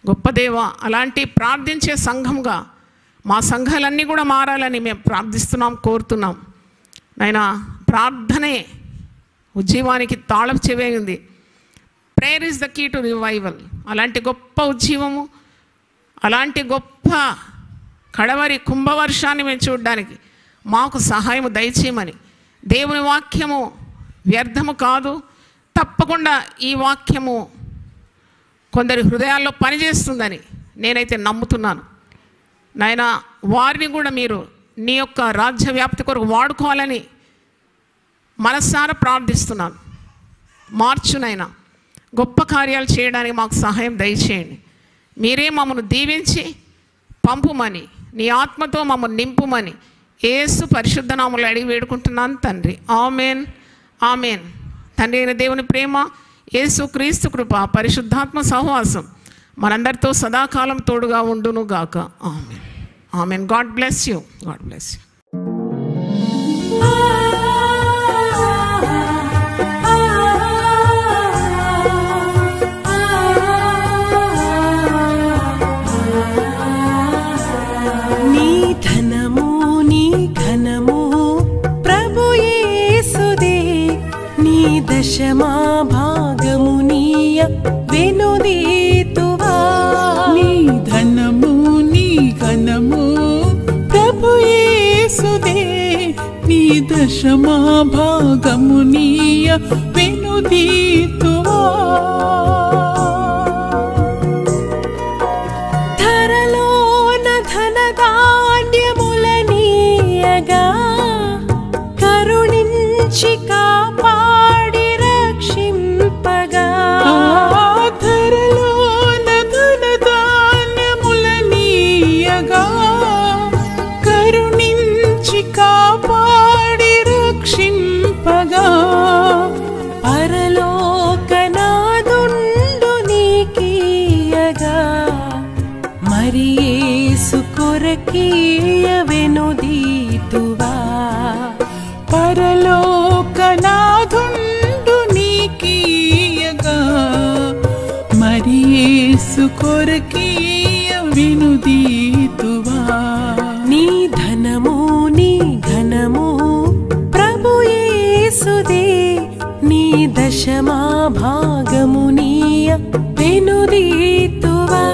గొప్ప దేవ, అలాంటి ప్రార్థించే సంఘంగా మా సంఘాలన్నీ కూడా మారాలని మేము ప్రార్థిస్తున్నాం, కోరుతున్నాం. నాయనా, ప్రార్థనే ఉజ్జీవానికి తాళపు చెవి. Prayer is the key to revival. అలాంటి గొప్ప ఉజ్జీవము, అలాంటి గొప్ప కడవరి కుంభవర్షాన్ని మేము చూడడానికి మాకు సహాయము దయచేయమని, దేవుని వాక్యము వ్యర్థము కాదు, తప్పకుండా ఈ వాక్యము కొందరి హృదయాల్లో పనిచేస్తుందని నేనైతే నమ్ముతున్నాను. నాయనా, వారిని కూడా మీరు నీ యొక్క రాజ్య వ్యాప్తి కొరకు వాడుకోవాలని మనసారా ప్రార్థిస్తున్నాను. మార్చునైనా గొప్ప కార్యాలు చేయడానికి మాకు సహాయం దయచేయండి. మీరే మమ్మల్ని దీవించి పంపుమని, నీ ఆత్మతో మమ్మల్ని నింపుమని యేసు పరిశుద్ధ నామములో అడిగి వేడుకుంటున్నాను తండ్రి. Amen, amen. తండ్రి అయిన దేవుని ప్రేమ, యేసు క్రీస్తు కృప, పరిశుద్ధాత్మ సహవాసం మనందరితో సదాకాలం తోడుగా ఉండును గాక. ఆమెన్, ఆమెన్. God bless you. God bless you. దశమా భాగమునీయ వెనుదీతువా. నీ ధనము నీ ఘనము ప్రభు యేసుదే, నీ దశమా భాగమునీయ వెనుదీతువా. ధరలోన ధనధాన్యములనీయగా కరుణించి కాపాడి రక్షింపగా. ధరలోన ధనధాన్యములనీయగా కరుణించి కాపాడి రక్షింపగా. పరలోకనాదుండు నీకీయగా మరి యేసు కొరకీయ వెనుదీతువా. పరలోకనాథుండు నీకీయగా మరి యేసు కొరకీయ వెనుదీతువా. నీ ధనము నీ ఘనము ప్రభు యేసుదే, నీ దశమా భాగమునీయ వెనుదీతువా.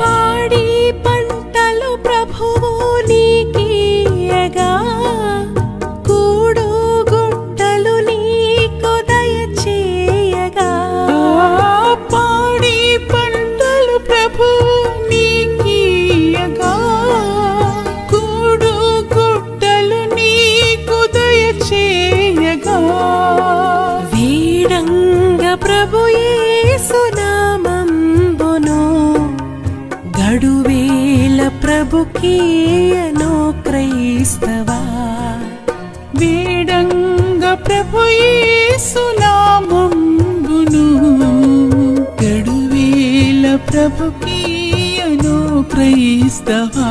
పాడి పంటలు ప్రభువు నీకీయగా కూడు గుట్టలు నీకు దయచేయగా. పాడి పంటలు ప్రభు నీకీయగా కూడు గుట్టలు నీకు దయచేయగా. వీడంగ ప్రభు యేసు నామంబును గడువేల ప్రభుకీయను క్రైస్తవా. వేడంగ ప్రభు యేసు నామంబును గడువేల ప్రభుకీయను క్రైస్తవా.